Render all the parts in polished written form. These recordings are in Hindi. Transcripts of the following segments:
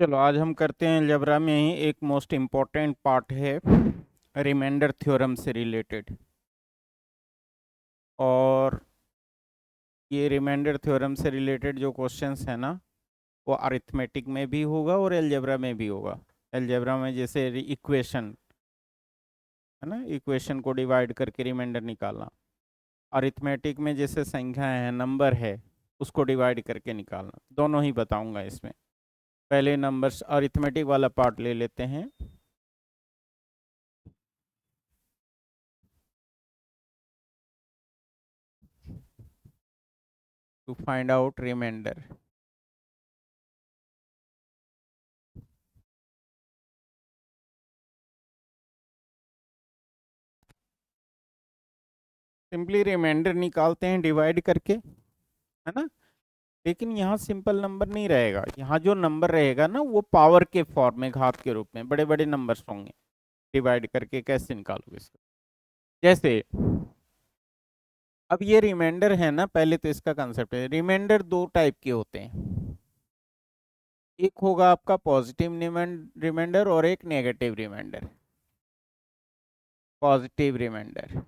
चलो आज हम करते हैं अलजेब्रा में ही एक मोस्ट इम्पॉर्टेंट पार्ट है रिमाइंडर थ्योरम से रिलेटेड। और ये रिमाइंडर थ्योरम से रिलेटेड जो क्वेश्चंस है ना, वो अरिथमेटिक में भी होगा और अलजेब्रा में भी होगा। अलजेब्रा में जैसे इक्वेशन है ना, इक्वेशन को डिवाइड करके रिमाइंडर निकालना। अरिथमेटिक में जैसे संख्या है, नंबर है, उसको डिवाइड करके निकालना। दोनों ही बताऊंगा इसमें। पहले नंबर्स अरिथमेटिक वाला पार्ट ले लेते हैं। To find out remainder, simply remainder निकालते हैं डिवाइड करके, है ना। लेकिन यहाँ सिंपल नंबर नहीं रहेगा, यहाँ जो नंबर रहेगा ना वो पावर के फॉर्म में, घात के रूप में बड़े बड़े नंबर्स होंगे। डिवाइड करके कैसे निकालोगे इसको? जैसे अब ये रिमाइंडर है ना, पहले तो इसका कंसेप्ट है। रिमाइंडर दो टाइप के होते हैं। एक होगा आपका पॉजिटिव रिमाइंडर और एक नेगेटिव रिमाइंडर। पॉजिटिव रिमाइंडर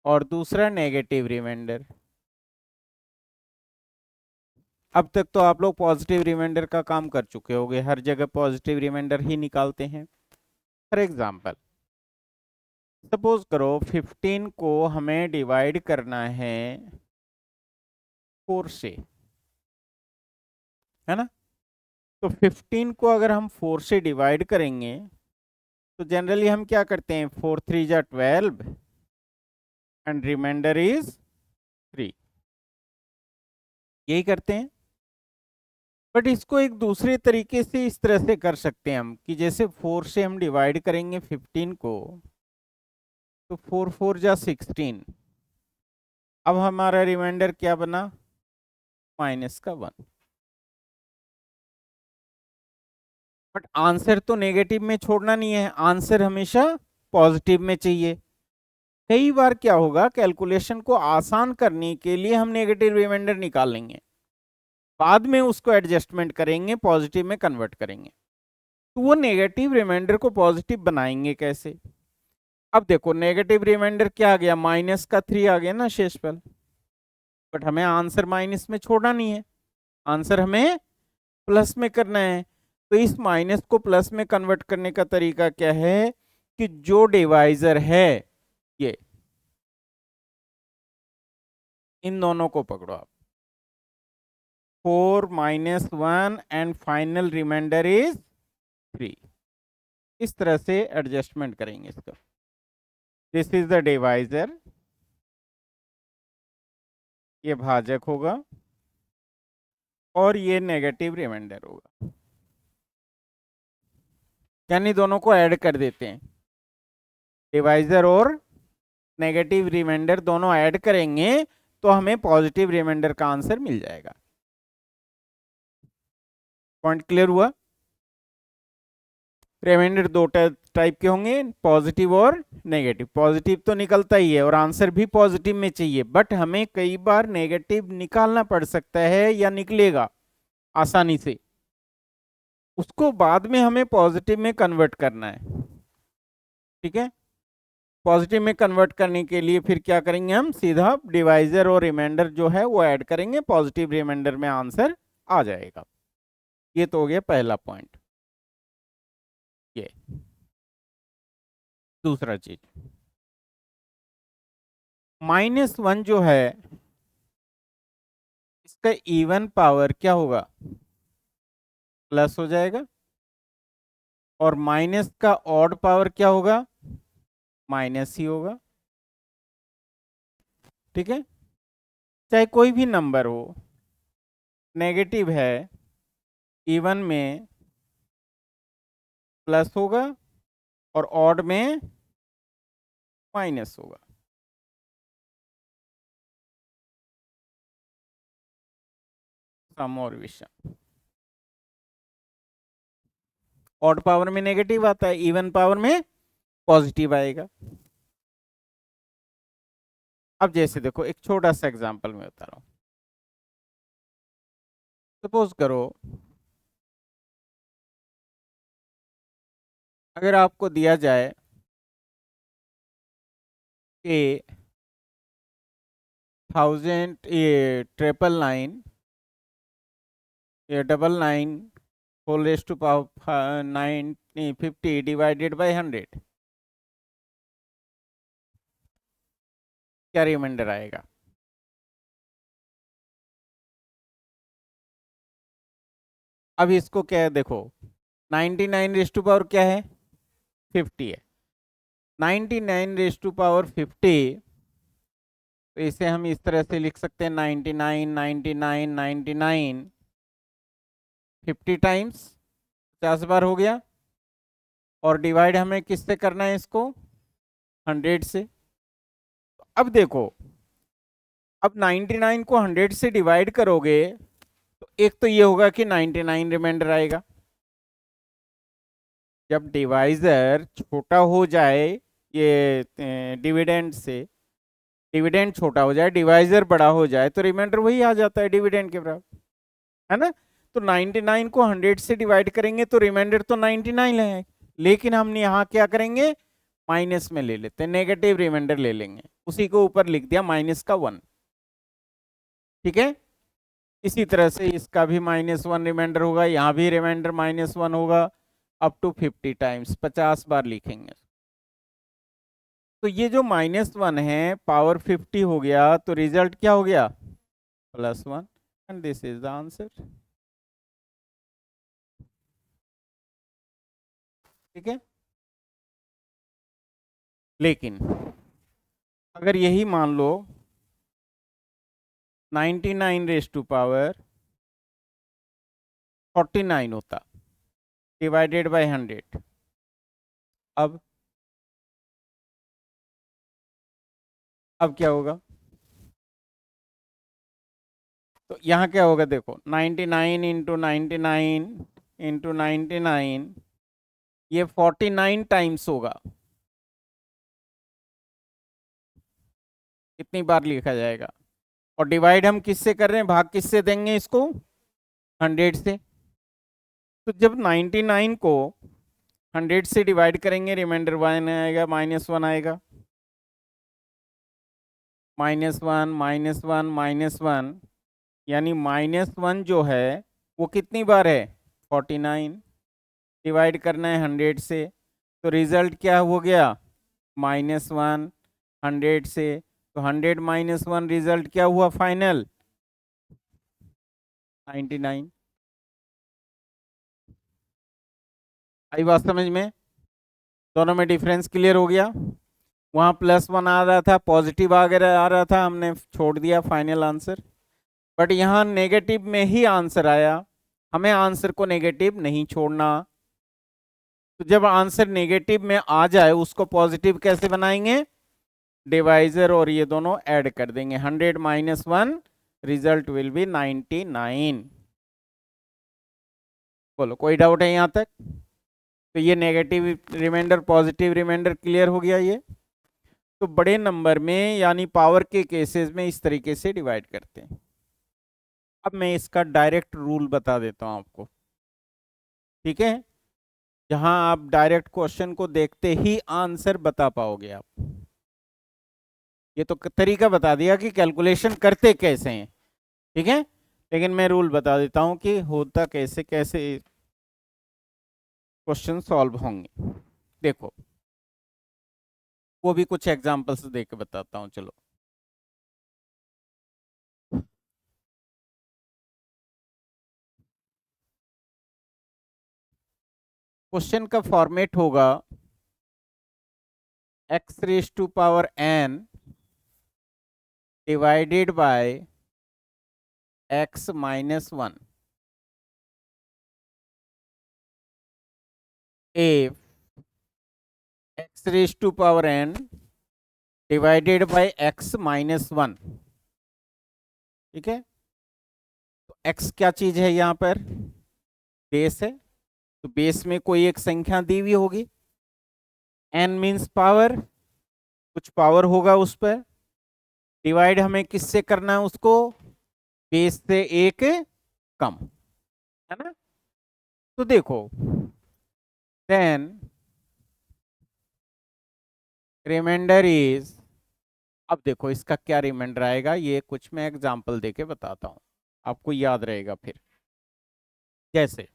और दूसरा नेगेटिव रिमाइंडर। अब तक तो आप लोग पॉजिटिव रिमाइंडर का काम कर चुके होंगे, हर जगह पॉजिटिव रिमाइंडर ही निकालते हैं। फॉर एग्जाम्पल, सपोज करो 15 को हमें डिवाइड करना है 4 से, है ना। तो 15 को अगर हम 4 से डिवाइड करेंगे तो जनरली हम क्या करते हैं, 4 3 जा 12 एंड रिमाइंडर इज 3, यही करते हैं। बट इसको एक दूसरे तरीके से इस तरह से कर सकते हैं हम, कि जैसे 4 से हम डिवाइड करेंगे 15 को, तो 4 4 जा 16। अब हमारा रिमाइंडर क्या बना, -1। बट आंसर तो नेगेटिव में छोड़ना नहीं है, आंसर हमेशा पॉजिटिव में चाहिए। कई बार क्या होगा, कैलकुलेशन को आसान करने के लिए हम नेगेटिव रिमाइंडर निकाल लेंगे, बाद में उसको एडजस्टमेंट करेंगे, पॉजिटिव में कन्वर्ट करेंगे। तो वो नेगेटिव रिमाइंडर को पॉजिटिव बनाएंगे कैसे? अब देखो, नेगेटिव रिमाइंडर क्या आ गया, -3 आ गया ना शेषफल। बट हमें आंसर माइनस में छोड़ना नहीं है, आंसर हमें प्लस में करना है। तो इस माइनस को प्लस में कन्वर्ट करने का तरीका क्या है, कि जो डिवाइजर है ये, इन दोनों को पकड़ो आप, 4 -1 एंड फाइनल रिमाइंडर इज 3। इस तरह से एडजस्टमेंट करेंगे इसका। दिस इज द डिवाइजर, ये भाजक होगा और ये नेगेटिव रिमाइंडर होगा, यानी दोनों को ऐड कर देते हैं। डिवाइजर और नेगेटिव रिमाइंडर दोनों ऐड करेंगे तो हमें पॉजिटिव रिमाइंडर का आंसर मिल जाएगा। पॉइंट क्लियर हुआ? रिमाइंडर दो टाइप के होंगे, पॉजिटिव और नेगेटिव। पॉजिटिव तो निकलता ही है और आंसर भी पॉजिटिव में चाहिए, बट हमें कई बार नेगेटिव निकालना पड़ सकता है या निकलेगा आसानी से, उसको बाद में हमें पॉजिटिव में कन्वर्ट करना है। ठीक है, पॉजिटिव में कन्वर्ट करने के लिए फिर क्या करेंगे, हम सीधा डिवाइजर और रिमाइंडर जो है वो ऐड करेंगे, पॉजिटिव रिमाइंडर में आंसर आ जाएगा। ये तो हो गया पहला पॉइंट। ये दूसरा चीज, -1 जो है इसका इवन पावर क्या होगा, प्लस हो जाएगा। और माइनस का ऑड पावर क्या होगा, माइनस ही होगा। ठीक है, चाहे कोई भी नंबर हो, नेगेटिव है, इवन में प्लस होगा और ऑड में माइनस होगा। सम और विषम, ऑड पावर में नेगेटिव आता है, इवन पावर में पॉजिटिव आएगा। अब जैसे देखो, एक छोटा सा एग्जांपल मैं बता रहा हूं। सपोज करो अगर आपको दिया जाए कि 999 ये 99 whole raise to power 50 divided by 100, क्या रिमाइंडर आएगा? अब इसको क्या है, देखो 99 रेज टू पावर क्या है, 50 है। 99 रेज टू पावर 50, तो इसे हम इस तरह से लिख सकते हैं 99 99 99 50 टाइम्स 50 बार हो गया, और डिवाइड हमें किससे करना है इसको, 100 से। अब देखो, अब 99 को 100 से डिवाइड करोगे तो एक तो ये होगा कि 99 रिमाइंडर आएगा। जब डिवाइजर छोटा हो जाए, ये डिविडेंड से, डिविडेंड छोटा हो जाए, डिवाइजर बड़ा हो जाए, तो रिमाइंडर वही आ जाता है डिविडेंड के बराबर, है ना। तो 99 को 100 से डिवाइड करेंगे तो रिमाइंडर तो 99 है, लेकिन हम यहाँ क्या करेंगे, माइनस में ले लेते हैं, नेगेटिव रिमाइंडर ले लेंगे, उसी को ऊपर लिख दिया -1। ठीक है, इसी तरह से इसका भी -1 रिमाइंडर होगा, यहाँ भी रिमाइंडर -1 होगा, अप टू 50 टाइम्स 50 बार लिखेंगे। तो ये जो -1 है पावर 50 हो गया, तो रिजल्ट क्या हो गया, +1, and this is the answer. ठीक है, लेकिन अगर यही मान लो 99 रेज टू पावर 49 होता डिवाइडेड बाय 100, अब क्या होगा, तो यहाँ क्या होगा, देखो 99 इंटू 99 इंटू 99, ये 49 टाइम्स होगा। कितनी बार लिखा जाएगा, और डिवाइड हम किससे कर रहे हैं, भाग किससे देंगे इसको, 100 से। तो जब 99 को 100 से डिवाइड करेंगे, रिमाइंडर 1 आएगा, -1 आएगा, -1 यानी -1 जो है वो कितनी बार है, 49, डिवाइड करना है 100 से, तो रिजल्ट क्या हो गया, -1 100 से, तो 100 -1 रिजल्ट क्या हुआ फाइनल, 99। आई बात समझ में, दोनों में डिफरेंस क्लियर हो गया। वहां +1 आ रहा था, पॉजिटिव वगैरह आ रहा था, हमने छोड़ दिया फाइनल आंसर, बट यहाँ नेगेटिव में ही आंसर आया, हमें आंसर को नेगेटिव नहीं छोड़ना। तो जब आंसर नेगेटिव में आ जाए उसको पॉजिटिव कैसे बनाएंगे, डिवाइजर और ये दोनों ऐड कर देंगे, 100 -1 रिजल्ट विल बी 99। बोलो कोई डाउट है यहाँ तक, तो ये negative remainder positive remainder clear हो गया ये। तो बड़े नंबर में यानी पावर के केसेस में इस तरीके से डिवाइड करते हैं। अब मैं इसका डायरेक्ट रूल बता देता हूं आपको, ठीक है, जहां आप डायरेक्ट क्वेश्चन को देखते ही आंसर बता पाओगे आप। ये तो तरीका बता दिया कि कैलकुलेशन करते कैसे हैं, ठीक है, लेकिन मैं रूल बता देता हूं कि होता कैसे कैसे क्वेश्चन सॉल्व होंगे। देखो वो भी कुछ एग्जांपल्स दे के बताता हूं, चलो। क्वेश्चन का फॉर्मेट होगा x⁻n divided by x-1 if x⁻n divided by x-1। ठीक है, तो x क्या चीज है, यहाँ पर बेस है, तो बेस में कोई एक संख्या दी हुई होगी, n मीन्स पावर, कुछ पावर होगा उस पर, डिवाइड हमें किससे करना है उसको, बेस से एक कम, है ना। तो देखो देन रिमाइंडर इज, अब देखो इसका क्या रिमाइंडर आएगा, ये कुछ मैं एग्जांपल देके बताता हूं, आपको याद रहेगा फिर। जैसे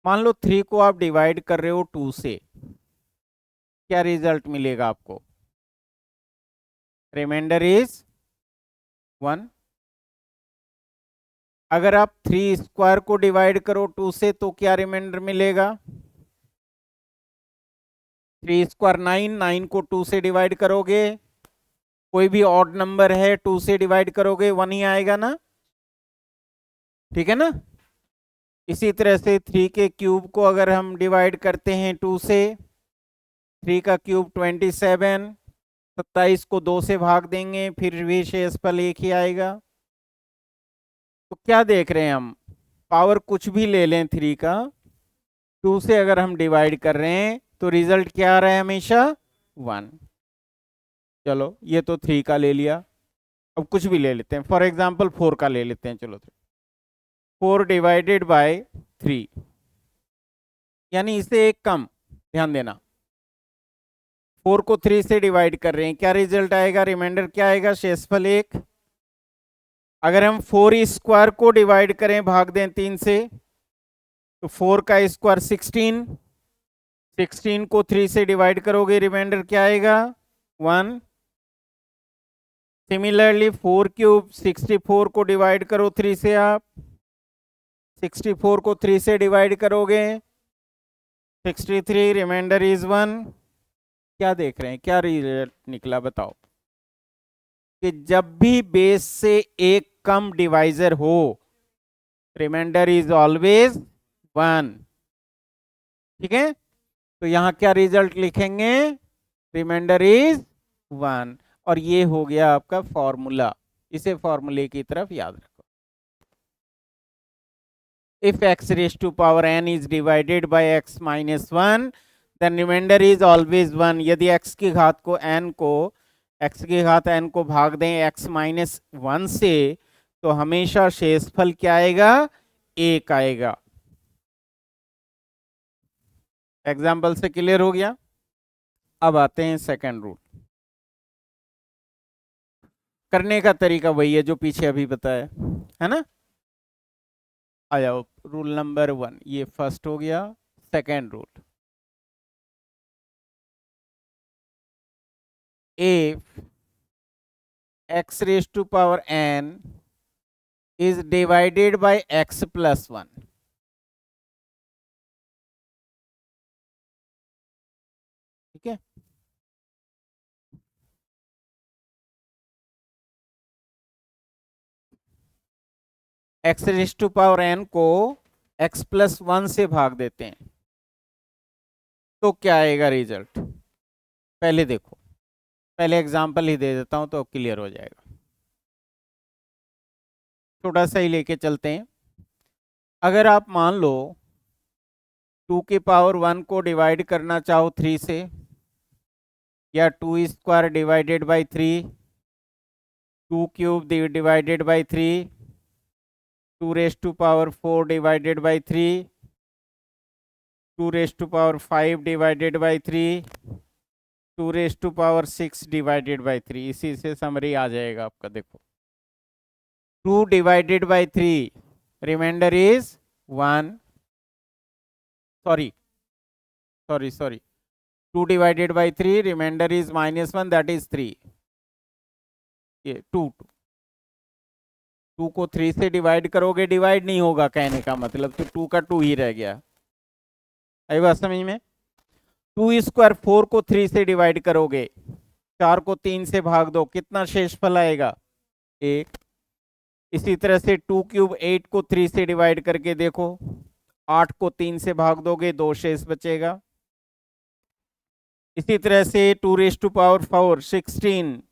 मान लो 3 को आप डिवाइड कर रहे हो 2 से, क्या रिजल्ट मिलेगा आपको? Remainder is 1। अगर आप 3 स्क्वायर को डिवाइड करो 2 से तो क्या रिमाइंडर मिलेगा? 3 स्क्वायर 9, 9 को 2 से डिवाइड करोगे, कोई भी ऑड नंबर है 2 से डिवाइड करोगे 1 ही आएगा ना, ठीक है ना। इसी तरह से 3 के क्यूब को अगर हम डिवाइड करते हैं 2 से, 3 का क्यूब 27, 27 को 2 से भाग देंगे फिर भी शेषफल एक ही आएगा। तो क्या देख रहे हैं हम, पावर कुछ भी ले लें 3 का, 2 से अगर हम डिवाइड कर रहे हैं तो रिजल्ट क्या आ रहा है? हमेशा 1। चलो ये तो 3 का ले लिया, अब कुछ भी ले लेते हैं, फॉर एग्जाम्पल 4 का ले लेते हैं। चलो 4 डिवाइडेड बाय 3, यानी इससे एक कम, ध्यान देना 4 को 3 से डिवाइड कर रहे हैं, क्या रिजल्ट आएगा? रिमाइंडर क्या आएगा? शेषफल 1। अगर हम 4 स्क्वायर को डिवाइड करें, भाग दें 3 से, तो 4 का स्क्वायर 16, 16 को 3 से डिवाइड करोगे रिमाइंडर क्या आएगा? 1। सिमिलरली 4 क्यूब 64 को डिवाइड करो 3 से, आप 64 को 3 से डिवाइड करोगे 63, रिमाइंडर इज 1। क्या देख रहे हैं, क्या रिजल्ट निकला बताओ? कि जब भी बेस से एक कम डिवाइजर हो, रिमाइंडर इज ऑलवेज 1। ठीक है, तो यहां क्या रिजल्ट लिखेंगे? Remainder is 1। और ये हो गया आपका फॉर्मूला, इसे फॉर्मूले की तरफ याद रखो। If x raised to power n is divided by x minus 1, then remainder is always 1। यदि x की घात को x की घात n को भाग दें x माइनस 1 से, तो हमेशा शेषफल क्या आएगा? 1 आएगा। एग्जाम्पल से क्लियर हो गया। अब आते हैं सेकंड रूल। करने का तरीका वही है जो पीछे अभी बताया है ना। आ जाओ, रूल नंबर 1, ये फर्स्ट हो गया। Second rule, if x raised to power n is divided by x plus 1, ठीक है। x raised to power n को x प्लस 1 से भाग देते हैं तो क्या आएगा रिजल्ट? पहले देखो, पहले एग्जांपल ही दे देता हूं तो क्लियर हो जाएगा। छोटा सा ही लेके चलते हैं। अगर आप मान लो 2 की पावर 1 को डिवाइड करना चाहो 3 से, या 2 square divided by 3, 2 cube divided by 3, 2 raised to power 4 divided by 3, 2 raised to power 5 divided by 3, 2 raised to power 6 divided by 3। इसी से समरी आ जाएगा आपका। देखो 2 divided by 3, remainder is 1, sorry 2 divided by 3, remainder is -1, that is 3। ये 2 को 3 से डिवाइड करोगे, डिवाइड नहीं होगा कहने का मतलब, तो 2 का 2 ही रह गया। आई बात समझ में? 2 स्क्वायर 4 को 3 से डिवाइड करोगे, 4 को 3 से भाग दो, कितना शेषफल आएगा? 1। इसी तरह से 2 क्यूब 8 को 3 से डिवाइड करके देखो, 8 को 3 से भाग दोगे, 2 शेष बचेगा। इसी तरह से 2 रेज टू पावर 4 16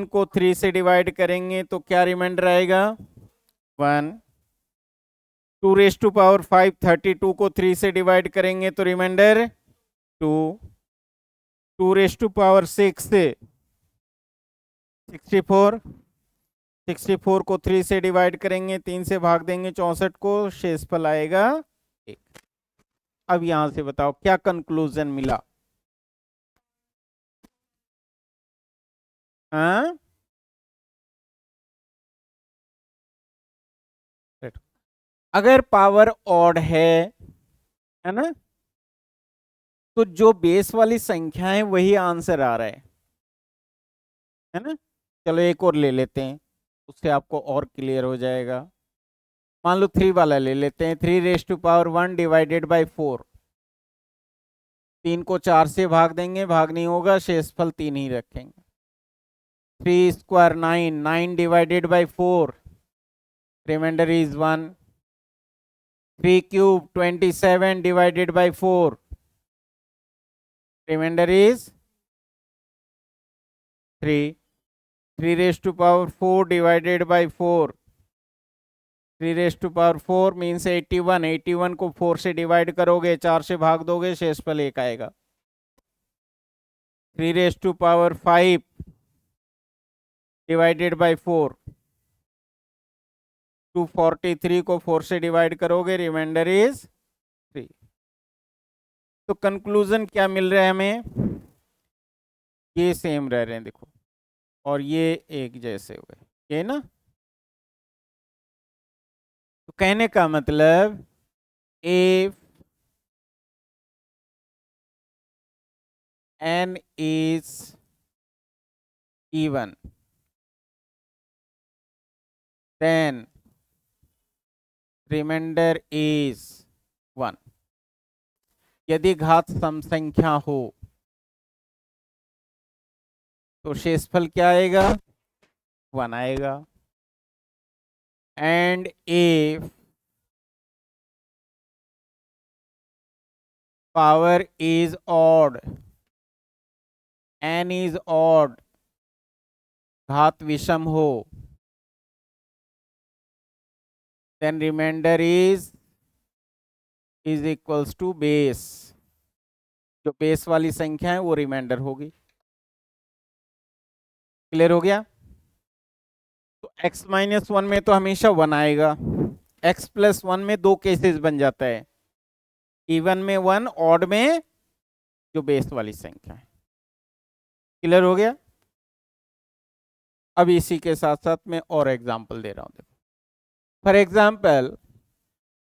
को 3 से डिवाइड करेंगे तो क्या रिमाइंडर आएगा? 1। 2 रेज टू पावर 5 32 को 3 से डिवाइड करेंगे तो रिमाइंडर 2। 2 रेज टू पावर 6 64 को 3 से डिवाइड करेंगे, 3 से भाग देंगे 64 को, शेषफल आएगा 1। अब यहां से बताओ क्या कंक्लूजन मिला? हाँ, अगर पावर ऑड है ना, तो जो बेस वाली संख्या है वही आंसर आ रहा है ना। चलो एक और ले लेते हैं, उससे आपको और क्लियर हो जाएगा। मान लो 3 वाला ले लेते हैं, 3⁻1 डिवाइडेड बाई 4। 3 को 4 से भाग देंगे, भाग नहीं होगा, शेषफल 3 ही रखेंगे। 3² 9, 9 divided by 4, remainder is 1। 3³ 27 divided by 4, remainder is 3। 3⁴ divided by 4, 3⁴ means 81। 81 को 4 से डिवाइड करोगे, 4 से भाग दोगे, शेषफल 1 आएगा। 3⁵ डिवाइडेड बाई 4, 243 को 4 से डिवाइड करोगे, रिमाइंडर इज 3। तो कंक्लूजन क्या मिल रहा है हमें? ये सेम रह रहे हैं देखो, और ये एक जैसे हुए, ये ना। तो कहने का मतलब if n is even, then remainder is 1। यदि घात सम संख्या हो तो शेषफल क्या आएगा? 1 आएगा। And if power is odd, n is odd, घात विषम हो, then remainder is equals to base. जो बेस वाली संख्या है वो रिमाइंडर होगी। क्लियर हो गया? तो x-1 में तो हमेशा 1 आएगा। x+1 में 2 केसेस बन जाता है, इवन में 1, ऑड में जो बेस वाली संख्या है। क्लियर हो गया? अब इसी के साथ साथ मैं और एग्जांपल दे रहा हूं। देखो फॉर एग्जांपल,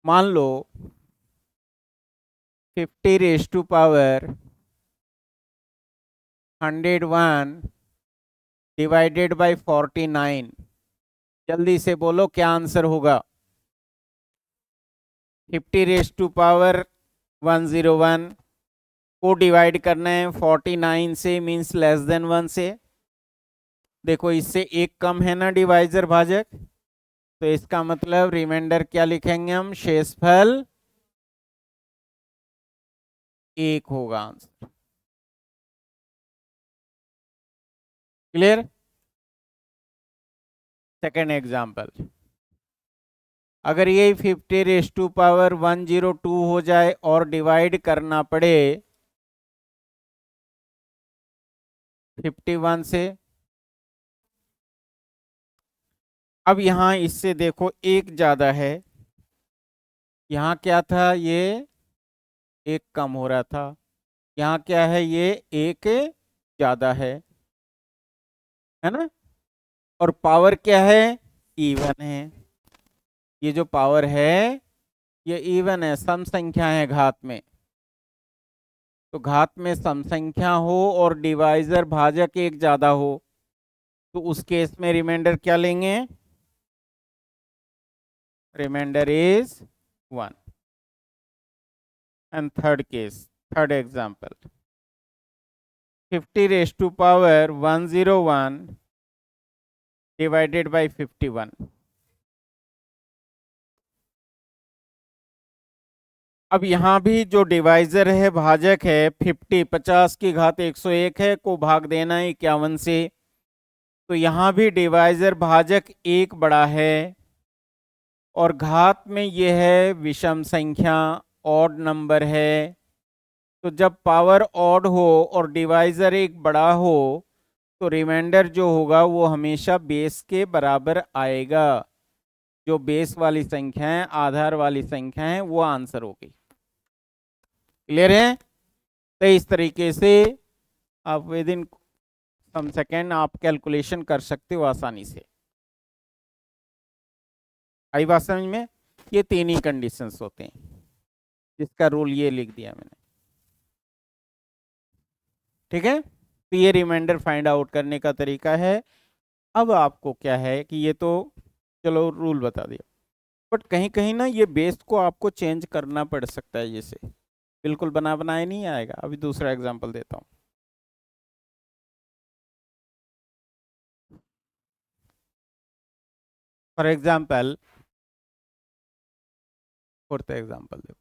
मान लो 50⁻101 डिवाइडेड बाई 49। जल्दी से बोलो क्या आंसर होगा? 50⁻101 को डिवाइड करना है 49 से, मीन्स लेस देन 1 से। देखो इससे एक कम है ना डिवाइजर भाजक, तो इसका मतलब रिमाइंडर क्या लिखेंगे हम? शेषफल 1 होगा आंसर। क्लियर? सेकेंड एग्जाम्पल, अगर ये 50⁻102 हो जाए और डिवाइड करना पड़े 51 से। अब यहां इससे देखो एक ज्यादा है, यहां क्या था? ये एक कम हो रहा था, यहाँ क्या है? ये एक ज्यादा है ना। और पावर क्या है? इवन है। ये जो पावर है ये इवन है, सम संख्या है घात में। तो घात में सम संख्या हो और डिवाइजर भाजक एक ज्यादा हो, तो उस केस में रिमाइंडर क्या लेंगे? Remainder is 1। And third case, third example, 50⁻101 divided by 51। अब यहाँ भी जो डिवाइजर है भाजक है 50 की घात 101 है, को भाग देना है 51 से। तो यहाँ भी डिवाइजर भाजक एक बड़ा है और घात में ये है विषम संख्या, ऑड नंबर है। तो जब पावर ऑड हो और डिवाइजर एक बड़ा हो तो रिमाइंडर जो होगा वो हमेशा बेस के बराबर आएगा। जो बेस वाली संख्या है, आधार वाली संख्या है, वो आंसर होगी। क्लियर है? तो इस तरीके से आप विद इन सम सेकेंड आप कैलकुलेशन कर सकते हो आसानी से। आई बात समझ में? ये तीन ही कंडीशंस होते हैं, जिसका रूल ये लिख दिया मैंने। ठीक है, तो ये रिमाइंडर फाइंड आउट करने का तरीका है। अब आपको क्या है कि ये तो चलो रूल बता दिया, बट कहीं कहीं ना ये बेस को आपको चेंज करना पड़ सकता है, जैसे बिल्कुल बना बनाए नहीं आएगा। अभी दूसरा एग्जांपल देता हूँ। फॉर एग्जांपल, फोर्थ एग्जांपल देखो।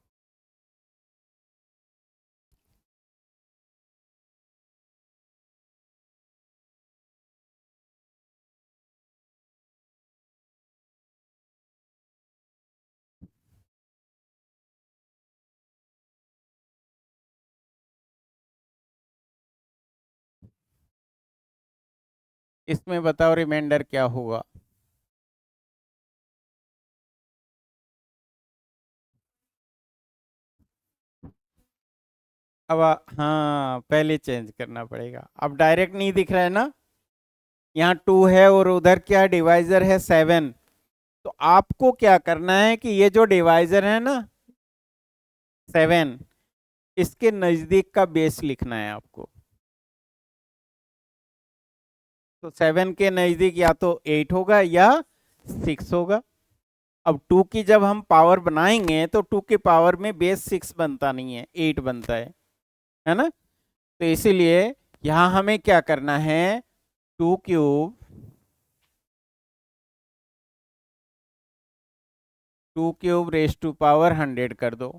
इसमें बताओ रिमाइंडर क्या होगा? अब हाँ, पहले चेंज करना पड़ेगा। अब डायरेक्ट नहीं दिख रहा है ना, यहाँ 2 है और उधर क्या डिवाइजर है 7। तो आपको क्या करना है कि ये जो डिवाइजर है ना 7, इसके नजदीक का बेस लिखना है आपको। तो 7 के नजदीक या तो 8 होगा या 6 होगा। अब 2 की जब हम पावर बनाएंगे तो 2 के पावर में बेस 6 बनता नहीं है, 8 बनता है ना। तो इसीलिए यहां हमें क्या करना है, 2 cube 2 cube raise to power 100 कर दो।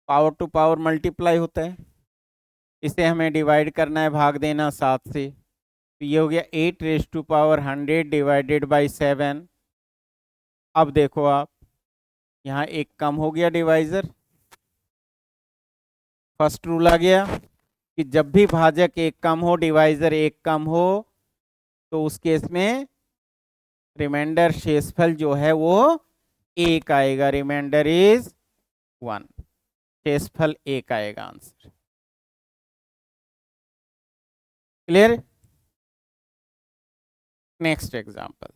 पावर टू पावर मल्टीप्लाई होता है, इसे हमें डिवाइड करना है, भाग देना 7 से। तो ये हो गया 8 raise to power 100 divided by 7। अब देखो आप, यहाँ एक कम हो गया डिवाइजर। फर्स्ट रूल आ गया कि जब भी भाजक एक कम हो, डिवाइजर एक कम हो, तो उस केस में रिमाइंडर शेषफल जो है वो एक आएगा। रिमाइंडर इज 1, शेषफल एक आएगा answer. Clear? Next example.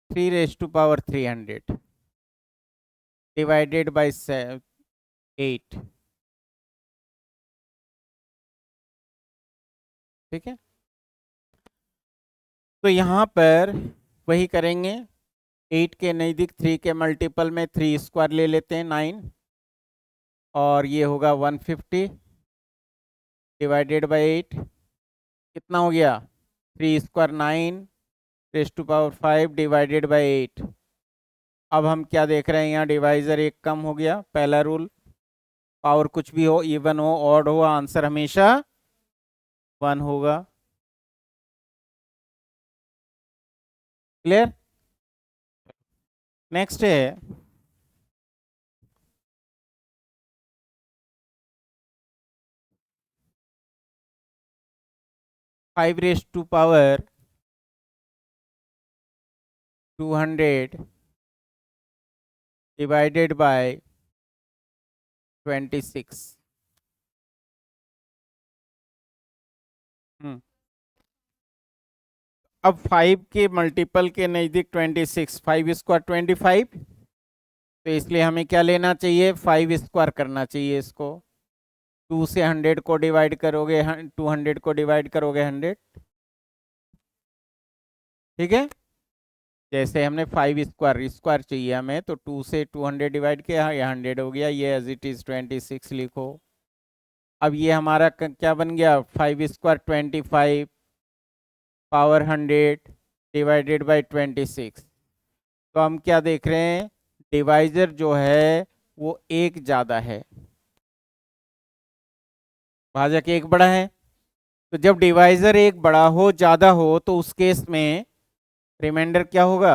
Three raise to power 300 divided by 8। ठीक है, तो यहाँ पर वही करेंगे। 8 के नज़दीक 3 के मल्टीपल में 3 स्क्वायर ले लेते हैं 9, और ये होगा 150 डिवाइडेड बाई 8। कितना हो गया? 3 square 9 raise to power 5 divided by 8। अब हम क्या देख रहे हैं, यहाँ डिवाइजर एक कम हो गया। पहला रूल, पावर कुछ भी हो, इवन हो ऑड हो, आंसर हमेशा 1 होगा। क्लियर? नेक्स्ट है 5 raise to power 200 divided by 26। अब 5 के मल्टीपल के नज़दीक 26, 5 स्क्वायर 25। तो इसलिए हमें क्या लेना चाहिए, 5 स्क्वायर करना चाहिए इसको। 2 से 100 को डिवाइड करोगे, 200 को डिवाइड करोगे 100। ठीक है, जैसे हमने 5 स्क्वायर स्क्वायर चाहिए हमें, तो 2 से 200 डिवाइड किया, ये 100 हो गया। ये एज इट इज 26 लिखो। अब ये हमारा क्या बन गया, 5 स्क्वायर 25 पावर 100 डिवाइडेड बाई 26। तो हम क्या देख रहे हैं, डिवाइजर जो है वो एक ज्यादा है, भाजक एक बड़ा है। तो जब डिवाइजर एक बड़ा हो, ज्यादा हो, तो उस केस में रिमाइंडर क्या होगा।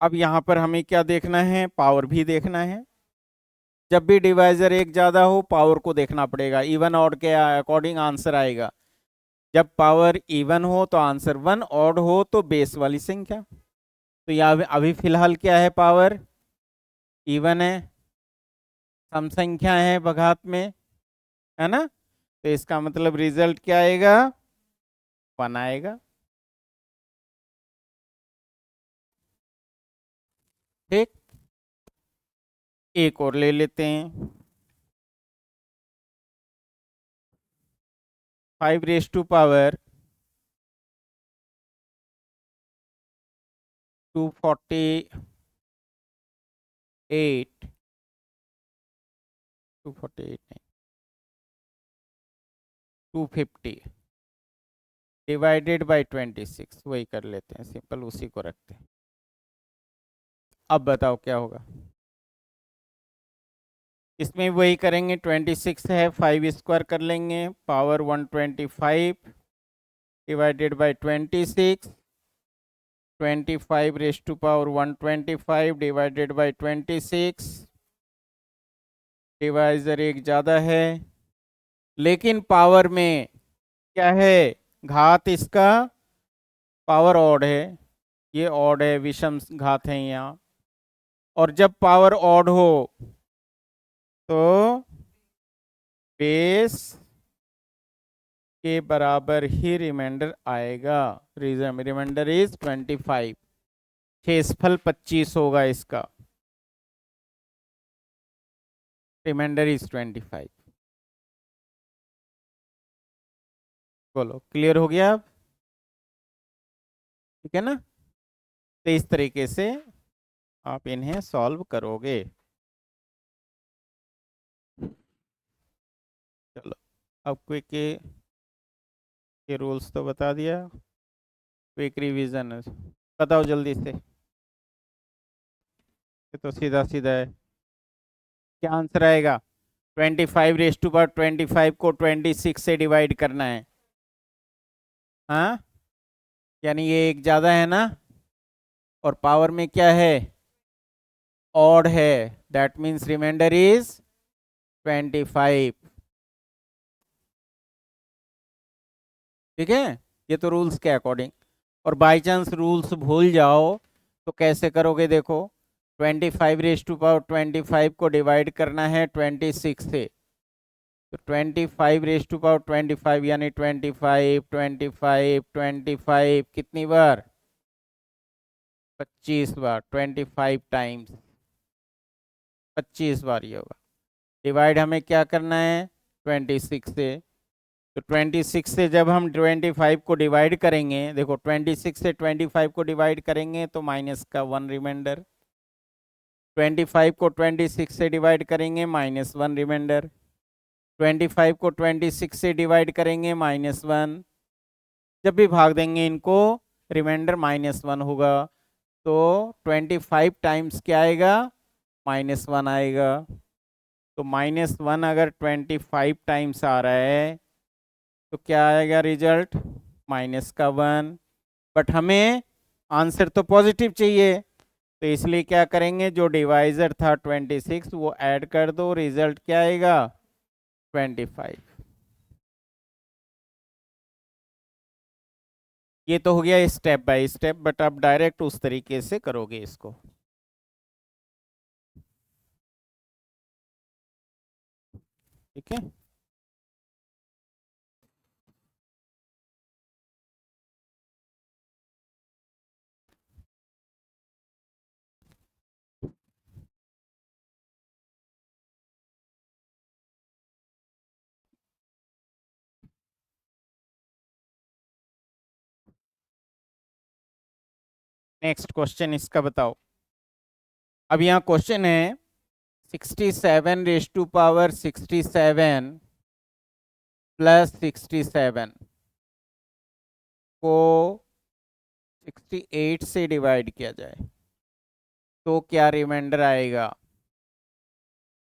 अब यहाँ पर हमें क्या देखना है, पावर भी देखना है। जब भी डिवाइजर एक ज्यादा हो, पावर को देखना पड़ेगा, इवन ऑड के अकॉर्डिंग आंसर आएगा। जब पावर इवन हो तो आंसर 1, ऑड हो तो बेस वाली संख्या। तो यहाँ अभी फिलहाल क्या है, पावर इवन है, सम संख्या है बघात में, है ना। तो इसका मतलब रिजल्ट क्या आएगा, 1 आएगा। ठीक, एक और ले लेते हैं। 5 raised to power 248, 248 नहीं, 250 डिवाइडेड बाई 26, वही कर लेते हैं सिंपल, उसी को रखते हैं। अब बताओ क्या होगा, इसमें वही करेंगे, 26 है, 5 स्क्वायर कर लेंगे, power 125 divided by 26, 25 raise to power 125 divided by 26, divisor एक ज़्यादा है, लेकिन पावर में क्या है, घात इसका पावर ऑड है, ये ऑड है, विषम घात है यहाँ। और जब पावर ऑड हो तो बेस के बराबर ही रिमाइंडर आएगा, रिमाइंडर इज 25, शेषफल 25 होगा इसका, रिमाइंडर इज 25। बोलो क्लियर हो गया अब, ठीक है ना। तो इस तरीके से आप इन्हें सॉल्व करोगे। चलो, अब क्विक के रूल्स तो बता दिया, क्विक रिवीजन बताओ जल्दी से, ये तो सीधा सीधा है। क्या आंसर आएगा, 25 रेज टू पावर 25 को 26 से डिवाइड करना है, हाँ, यानी ये एक ज़्यादा है ना, और पावर में क्या है, ऑड है, दैट मीन्स रिमाइंडर इज 25। ठीक है, ये तो रूल्स के अकॉर्डिंग। और बाय चांस रूल्स भूल जाओ तो कैसे करोगे, देखो 25 रेज टू पावर 25 को डिवाइड करना है 26 से, तो 25 रेज टू पावर 25 यानी 25 25 25 कितनी बार, 25 बार, 25 टाइम्स 25 बार ये होगा। डिवाइड हमें क्या करना है, 26 से, तो 26 से जब हम 25 को डिवाइड करेंगे, देखो 26 से 25 को डिवाइड करेंगे तो माइनस का 1 रिमाइंडर, 25 को 26 से डिवाइड करेंगे -1 रिमाइंडर, 25 को 26 से डिवाइड करेंगे -1, जब भी भाग देंगे इनको रिमाइंडर -1 होगा, तो 25 टाइम्स क्या आएगा, -1 आएगा। तो -1 अगर 25 टाइम्स आ रहा है तो क्या आएगा रिजल्ट, -1। बट हमें आंसर तो पॉजिटिव चाहिए, तो इसलिए क्या करेंगे, जो डिवाइजर था 26 वो ऐड कर दो, रिजल्ट क्या आएगा, 25। ये तो हो गया स्टेप बाय स्टेप, बट आप डायरेक्ट उस तरीके से करोगे इसको। ठीक है, नेक्स्ट क्वेश्चन इसका बताओ। अब यहाँ क्वेश्चन है 67 रेज टू पावर 67 प्लस 67 को 68 से डिवाइड किया जाए तो क्या रिमाइंडर आएगा,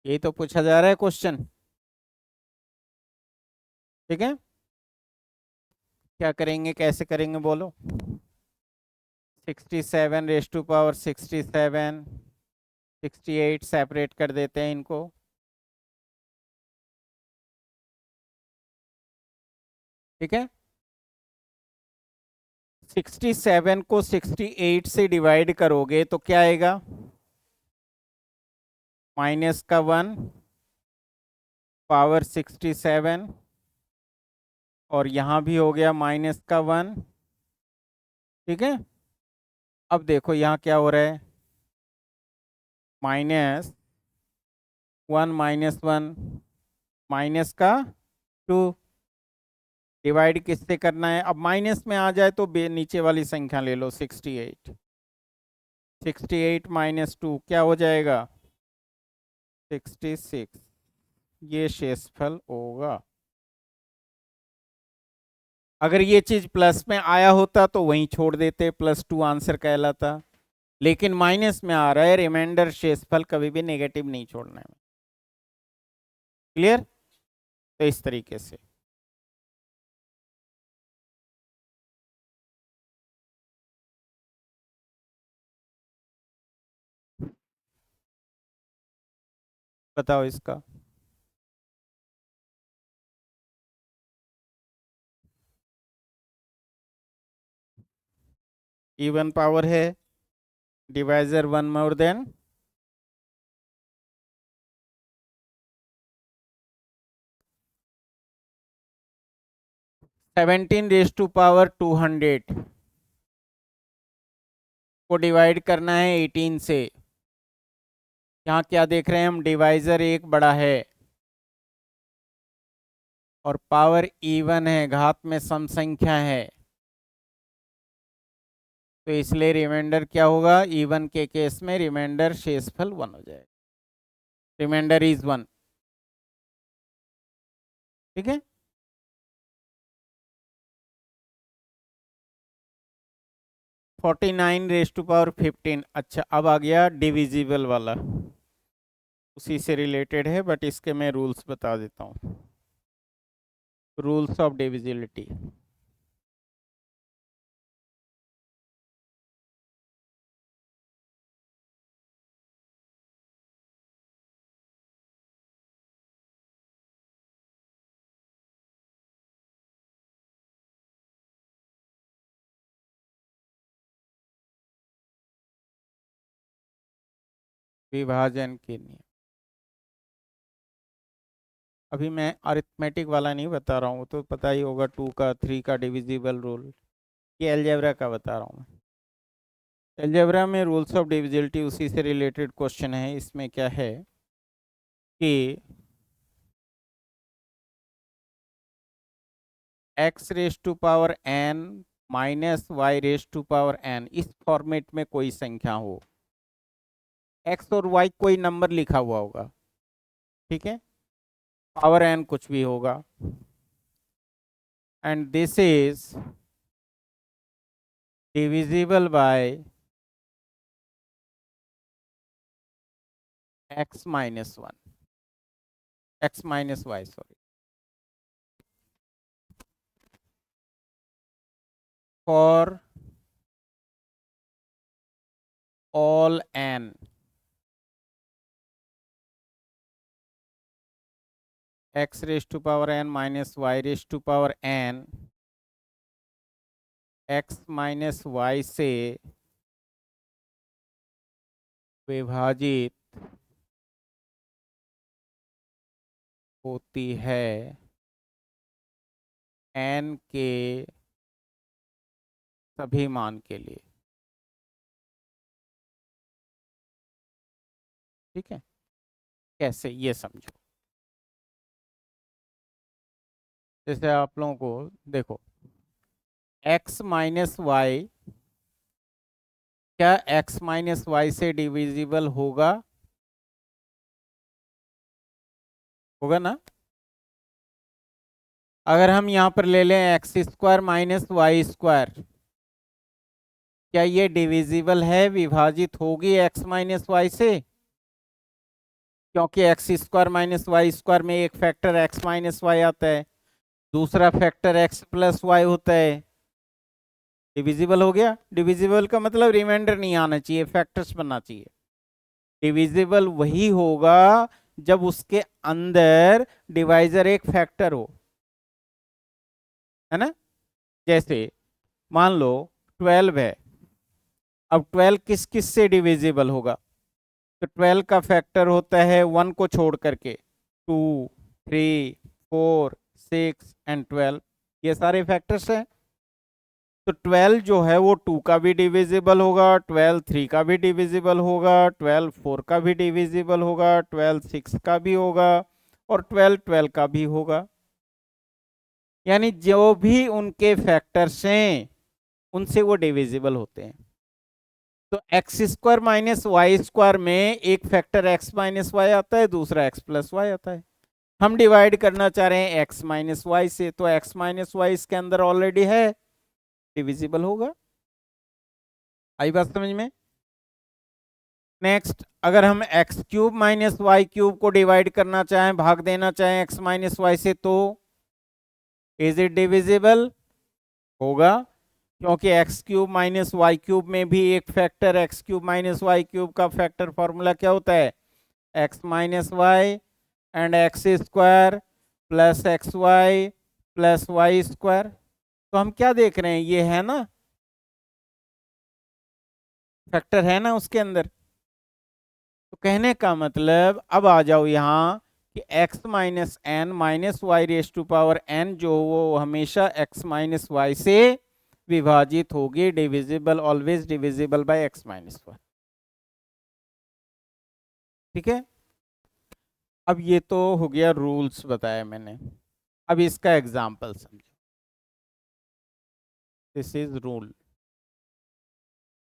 ये तो पूछा जा रहा है क्वेश्चन। ठीक है, क्या करेंगे, कैसे करेंगे बोलो, 67 रेज टू पावर 67, 68 सेपरेट कर देते हैं इनको, ठीक है। 67 को 68 से डिवाइड करोगे तो क्या आएगा? माइनस का 1 पावर 67 और यहां भी हो गया माइनस का 1। ठीक है, अब देखो यहां क्या हो रहा है, माइनस 1 माइनस 1 माइनस का 2, डिवाइड किससे करना है? अब माइनस में आ जाए तो नीचे वाली संख्या ले लो, 68। 68 माइनस 2 क्या हो जाएगा? 66। ये शेषफल होगा। अगर ये चीज प्लस में आया होता तो वहीं छोड़ देते, +2 आंसर कहलाता, लेकिन माइनस में आ रहा है, रिमाइंडर शेषफल कभी भी नेगेटिव नहीं छोड़ना है। क्लियर? तो इस तरीके से बताओ इसका। इवन पावर है, divisor 1 more than 17 raised to power 200 को डिवाइड करना है 18 से। यहाँ क्या देख रहे हैं हम, डिवाइजर एक बड़ा है और पावर इवन है, घात में सम संख्या है, तो इसलिए रिमाइंडर क्या होगा? इवन के केस में रिमाइंडर शेषफल 1 हो जाएगा, रिमाइंडर इज 1। ठीक है, 49 raised to power 15। अच्छा, अब आ गया डिविजिबल वाला, उसी से रिलेटेड है, बट इसके मैं रूल्स बता देता हूँ। Rules of divisibility. विभाजन के नियम। अभी मैं अरिथमेटिक वाला नहीं बता रहा हूँ, तो पता ही होगा, 2 का 3 का डिविजिबल रूल। ये अलजेब्रा का बता रहा हूँ मैं। अलजेब्रा में रूल्स ऑफ डिविजिबिलिटी उसी से रिलेटेड क्वेश्चन है। इसमें क्या है कि x⁻n -y⁻n इस फॉर्मेट में कोई संख्या हो, x और y कोई नंबर लिखा हुआ होगा, ठीक है, पावर n कुछ भी होगा, and this is divisible bye x-1, x-y, sorry, for all n x⁻n -y⁻n x-y से विभाजित होती है n के सभी मान के लिए। ठीक है, कैसे ये समझो। जैसे आप लोगों को देखो, x-y, क्या x-y से डिविजिबल होगा? होगा ना? अगर हम यहां पर ले लें x² - y², क्या ये डिविजिबल है, विभाजित होगी x-y से? क्योंकि x² - y² में एक फैक्टर x-y आता है, दूसरा फैक्टर x+y होता है। डिविजिबल हो गया। डिविजिबल का मतलब रिमाइंडर नहीं आना चाहिए, फैक्टर्स बनना चाहिए। डिविजिबल वही होगा जब उसके अंदर डिवाइजर एक फैक्टर हो, है ना? जैसे मान लो 12 है। अब 12 किस किस से डिविजिबल होगा? तो 12 का फैक्टर होता है 1 को छोड़ करके 2, 3, 4, 6 एंड 12, ये सारे फैक्टर्स हैं। तो 12 जो है वो 2 का भी डिविजिबल होगा, 12 3 का भी डिविजिबल होगा, 12 4 का भी डिविजिबल होगा, 12 6 का भी होगा और 12 12 का भी होगा। यानी जो भी उनके फैक्टर्स हैं उनसे वो डिविजिबल होते हैं। तो x square minus y square में एक फैक्टर एक्स माइनस वाई आता है, दूसरा एक्स प्लस वाई आता है। हम डिवाइड करना चाह रहे हैं एक्स माइनस वाई से, तो एक्स माइनस वाई इसके अंदर ऑलरेडी है, डिविजिबल होगा। आई बात समझ में? नेक्स्ट, अगर हम x cube minus y cube को डिवाइड करना चाहें, भाग देना चाहें एक्स माइनस वाई से, तो इज इट डिविजिबल? होगा, क्योंकि x cube minus y cube में भी एक factor x cube minus y cube का फैक्टर फॉर्मूला क्या होता है? X minus y and x square plus x y plus y square. तो हम क्या देख रहे हैं, ये है ना, फैक्टर है ना उसके अंदर। तो कहने का मतलब, अब आ जाओ यहाँ कि x minus n minus y raise to power n जो वो हमेशा x माइनस वाई से विभाजित होगी, divisible, always divisible by x minus y. ठीक है, अब ये तो हो गया रूल्स बताया मैंने। अब इसका एग्जाम्पल समझो, दिस इज रूल।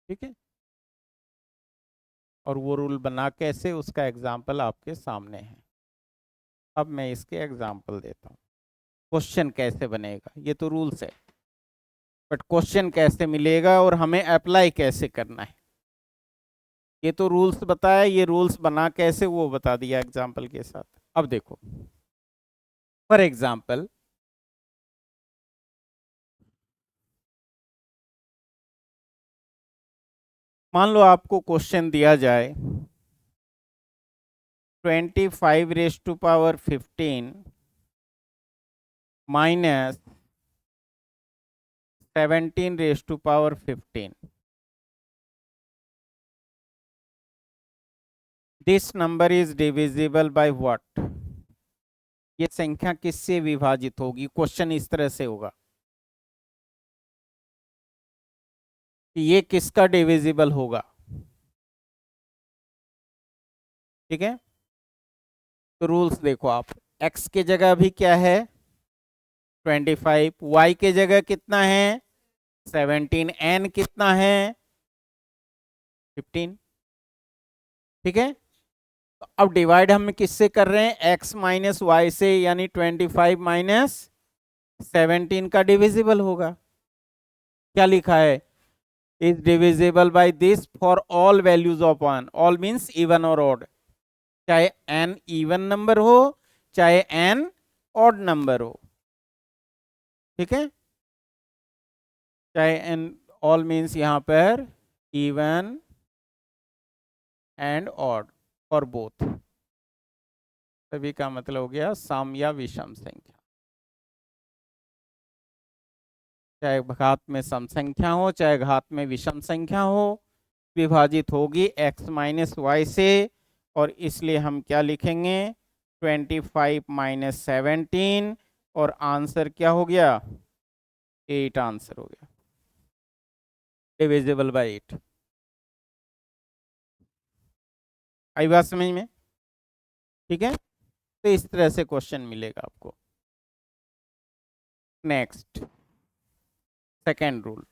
ठीक है, और वो रूल बना कैसे, उसका एग्जाम्पल आपके सामने है। अब मैं इसके एग्जाम्पल देता हूँ। क्वेश्चन कैसे बनेगा, ये तो रूल्स है, बट क्वेश्चन कैसे मिलेगा और हमें अप्लाई कैसे करना है, ये तो रूल्स बताया, ये रूल्स बना कैसे वो बता दिया एग्जाम्पल के साथ। अब देखो, फॉर एग्जाम्पल, मान लो आपको क्वेश्चन दिया जाए 25 raise to power 15 minus 17 raise to power 15, this number is divisible by what? ये संख्या किससे विभाजित होगी? क्वेश्चन इस तरह से होगा कि ये किसका डिविजिबल होगा। ठीक है, तो रूल्स देखो आप, x के जगह भी क्या है 25, y के जगह कितना है 17, n कितना है 15। ठीक है, तो अब डिवाइड हम किससे कर रहे हैं, x माइनस वाई से, यानी 25 माइनस 17 का डिविजिबल होगा। क्या लिखा है, is divisible by this for all values of 1, all means even और ऑड, चाहे n इवन नंबर हो चाहे n ऑड नंबर हो। ठीक है, चाहे n, ऑल मीन्स यहां पर even and odd for both, सभी का मतलब हो गया सम या विषम संख्या, चाहे घात में सम संख्या हो चाहे घात में विषम संख्या हो, विभाजित होगी x माइनस वाई से। और इसलिए हम क्या लिखेंगे 25 माइनस 17, और आंसर क्या हो गया 8, आंसर हो गया डिविजिबल बाय 8। आई बात समझ में? ठीक है, तो इस तरह से क्वेश्चन मिलेगा आपको। Next, second rule.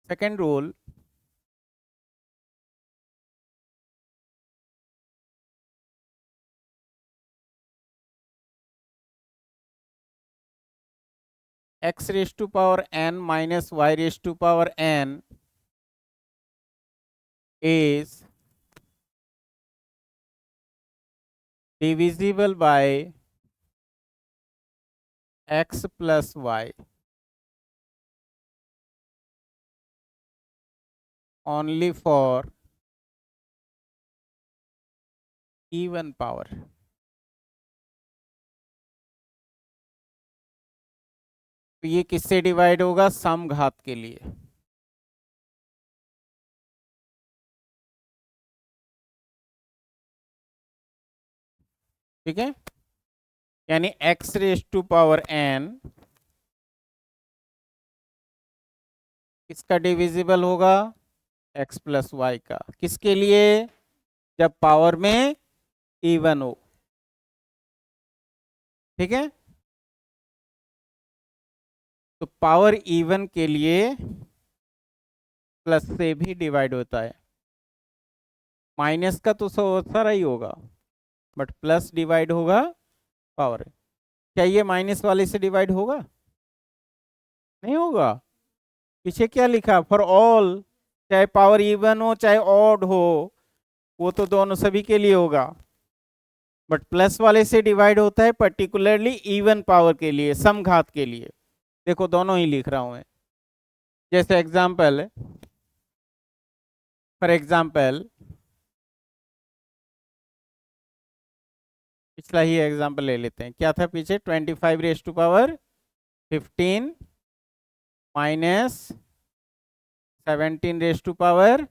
Second rule, x raise to power n minus y raise to power n is divisible by x plus y only for even power। तो ये किससे डिवाइड होगा? सम घात के लिए। ठीक है, यानी x raise to power n किसका डिविजिबल होगा? x प्लस वाई का। किसके लिए? जब पावर में इवन हो। ठीक है, तो पावर इवन के लिए प्लस से भी डिवाइड होता है। माइनस का तो सारा ही होगा, बट प्लस डिवाइड होगा पावर। क्या ये माइनस वाले से डिवाइड होगा? नहीं होगा। पीछे क्या लिखा? फॉर ऑल, चाहे पावर इवन हो चाहे ऑड हो, वो तो दोनों सभी के लिए होगा। बट प्लस वाले से डिवाइड होता है पर्टिकुलरली इवन पावर के लिए, समघात के लिए। देखो दोनों ही लिख रहा हूं मैं। जैसे एग्जाम्पल, फॉर एग्जाम्पल पिछला ही एग्जाम्पल ले लेते हैं। क्या था पीछे? 25 raise to power 15 minus 17 raise to power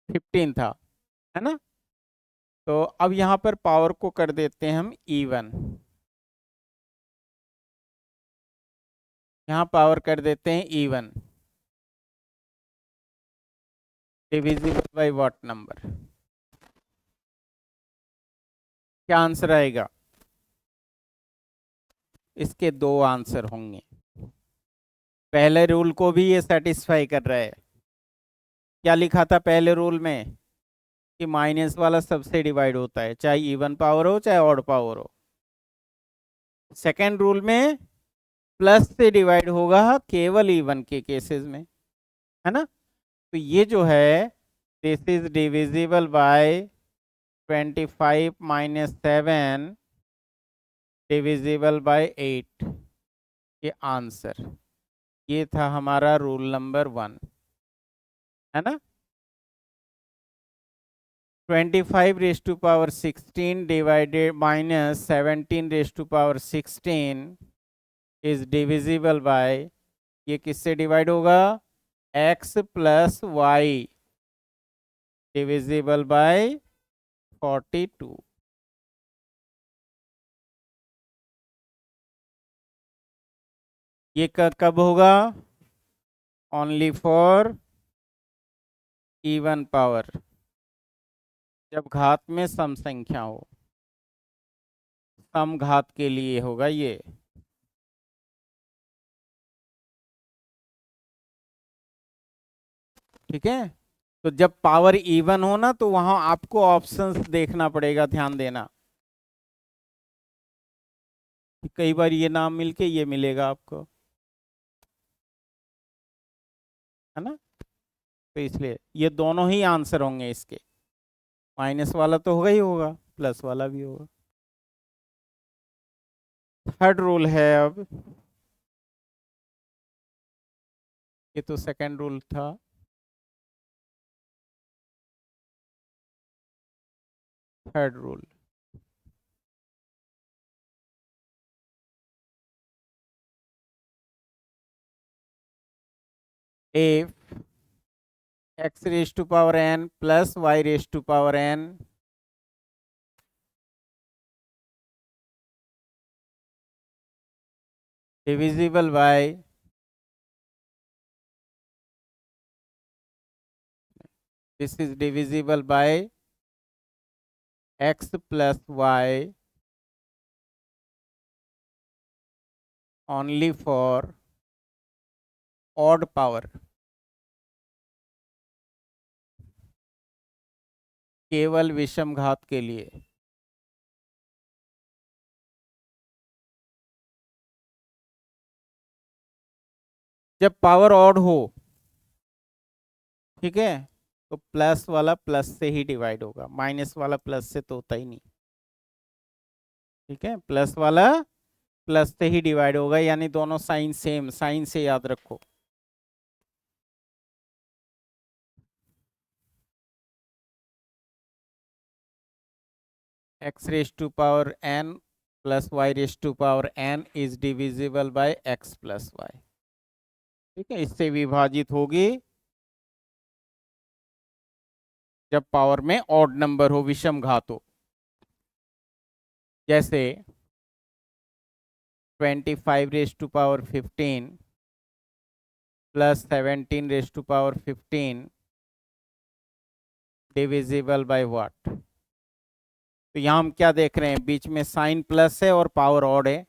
15 था, है ना? तो अब यहां पर पावर को कर देते हैं हम इवन। यहां पावर कर देते हैं even, divisible by what number? क्या आंसर आएगा? इसके दो आंसर होंगे। पहले रूल को भी ये सेटिस्फाई कर रहा है। क्या लिखा था पहले रूल में? कि माइनस वाला सबसे डिवाइड होता है, चाहे इवन पावर हो चाहे ऑड पावर हो। सेकेंड रूल में प्लस से डिवाइड होगा केवल इवन के केसेस में, है ना? तो ये जो है, this is divisible bye 25 minus 7 divisible by 8। ये आंसर, ये था हमारा रूल नंबर 1, है ना? 25 raise to power 16 divided minus 17 raise to power 16 is divisible by, ये किससे डिवाइड होगा? x plus y divisible by 42। ये कब होगा? ओनली फॉर इवन पावर, जब घात में सम संख्या हो। सम घात के लिए होगा ये। ठीक है, तो जब पावर इवन हो ना, तो वहां आपको ऑप्शंस देखना पड़ेगा, ध्यान देना। कि कई बार ये नाम मिलके ये मिलेगा आपको, है ना? तो इसलिए ये दोनों ही आंसर होंगे इसके। माइनस वाला तो होगा ही होगा, प्लस वाला भी होगा। थर्ड रूल है अब, ये तो सेकंड रूल था। Third rule, if x raise to power n plus y raise to power n divisible by this is divisible by x plus y only for odd power, केवल विषम घात के लिए। जब पावर ऑड हो, ठीक है, तो प्लस वाला प्लस से ही डिवाइड होगा, माइनस वाला प्लस से तो होता ही नहीं। ठीक है, प्लस वाला प्लस से ही डिवाइड होगा, यानी दोनों साइन सेम, साइन से याद रखो। x raise to power n plus y raise to power n is divisible by x plus y. ठीक है, इससे विभाजित होगी जब पावर में ऑड नंबर हो, विषम घात हो। जैसे 25 raise to power 15 plus 17 raise to power 15 divisible by what. तो यहां हम क्या देख रहे हैं, बीच में साइन प्लस है और पावर ऑड है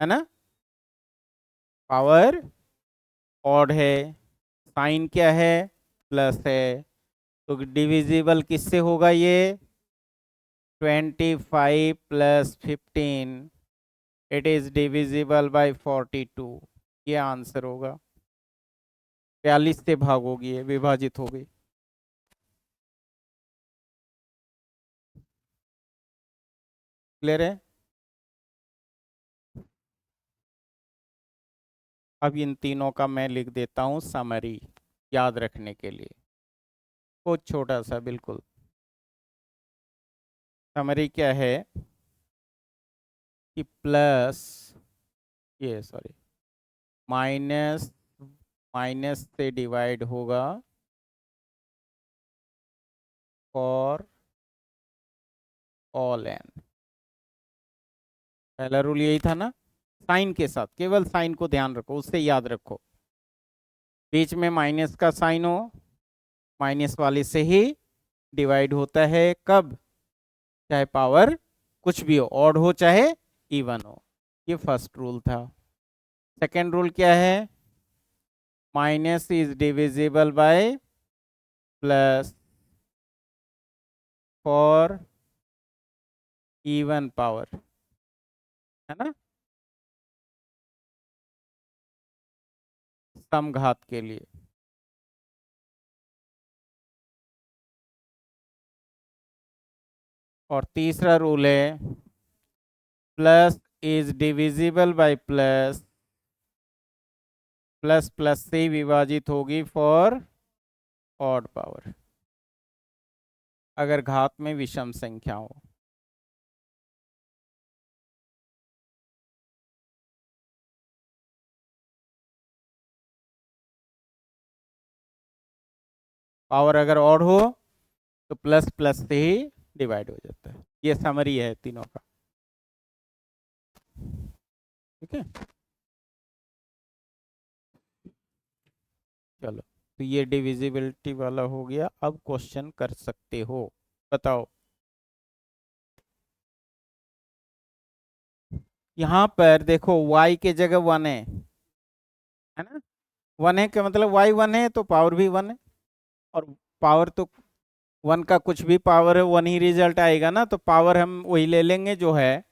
ना। पावर ऑड है, साइन क्या है, प्लस है, तो डिविजिबल किससे होगा ये, 25 plus 15, it is divisible by 42। ये आंसर होगा, 42 से भागोगी, ये विभाजित हो गई। क्लियर है। अब इन तीनों का मैं लिख देता हूं समरी, याद रखने के लिए, बहुत छोटा सा बिल्कुल। समरी क्या है कि प्लस, ये सॉरी, माइनस माइनस से डिवाइड होगा फॉर ऑल एन। पहला रूल यही था ना, साइन के साथ, केवल साइन को ध्यान रखो, उससे याद रखो, बीच में माइनस का साइन हो, माइनस वाले से ही डिवाइड होता है, कब, चाहे पावर कुछ भी हो, ऑड हो चाहे इवन हो। ये फर्स्ट रूल था। सेकेंड रूल क्या है, minus is divisible bye plus for even power, है ना, समघात के लिए। और तीसरा रूल है plus is divisible bye plus, plus plus से विभाजित होगी फॉर ऑड पावर, अगर घात में विषम संख्या हो। पावर अगर ऑड हो तो प्लस प्लस से ही डिवाइड हो जाता है। ये समरी है तीनों का, ठीक है। चलो, तो ये डिविजिबिलिटी वाला हो गया। अब क्वेश्चन कर सकते हो, बताओ। यहां पर देखो y के जगह 1 है ना, 1 है क्या मतलब y 1 है तो पावर भी 1 है, और पावर तो 1 का कुछ भी पावर है 1 ही रिजल्ट आएगा ना, तो पावर हम वही ले लेंगे जो है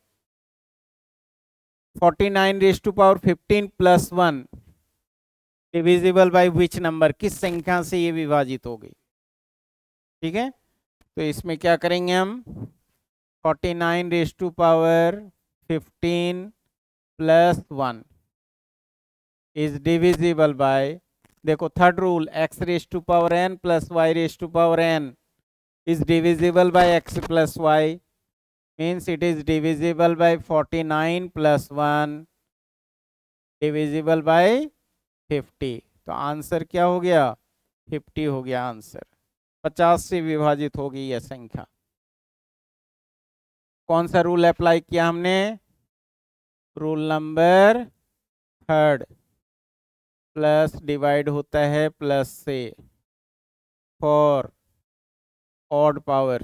49 raise to power 15 plus 1 divisible by which number, किस संख्या से ये विभाजित हो गई। ठीक है, तो इसमें क्या करेंगे हम, 49 raise to power 15 plus 1 is divisible by, देखो third rule, x raise to power n plus y raise to power n is divisible by x plus y, means it is divisible by 49 plus 1 divisible by 50। तो आंसर क्या हो गया, 50 हो गया आंसर। 50 से विभाजित होगी यह संख्या। कौन सा रूल अप्लाई किया हमने, rule number third, plus divide होता है प्लस से फॉर ऑड पावर,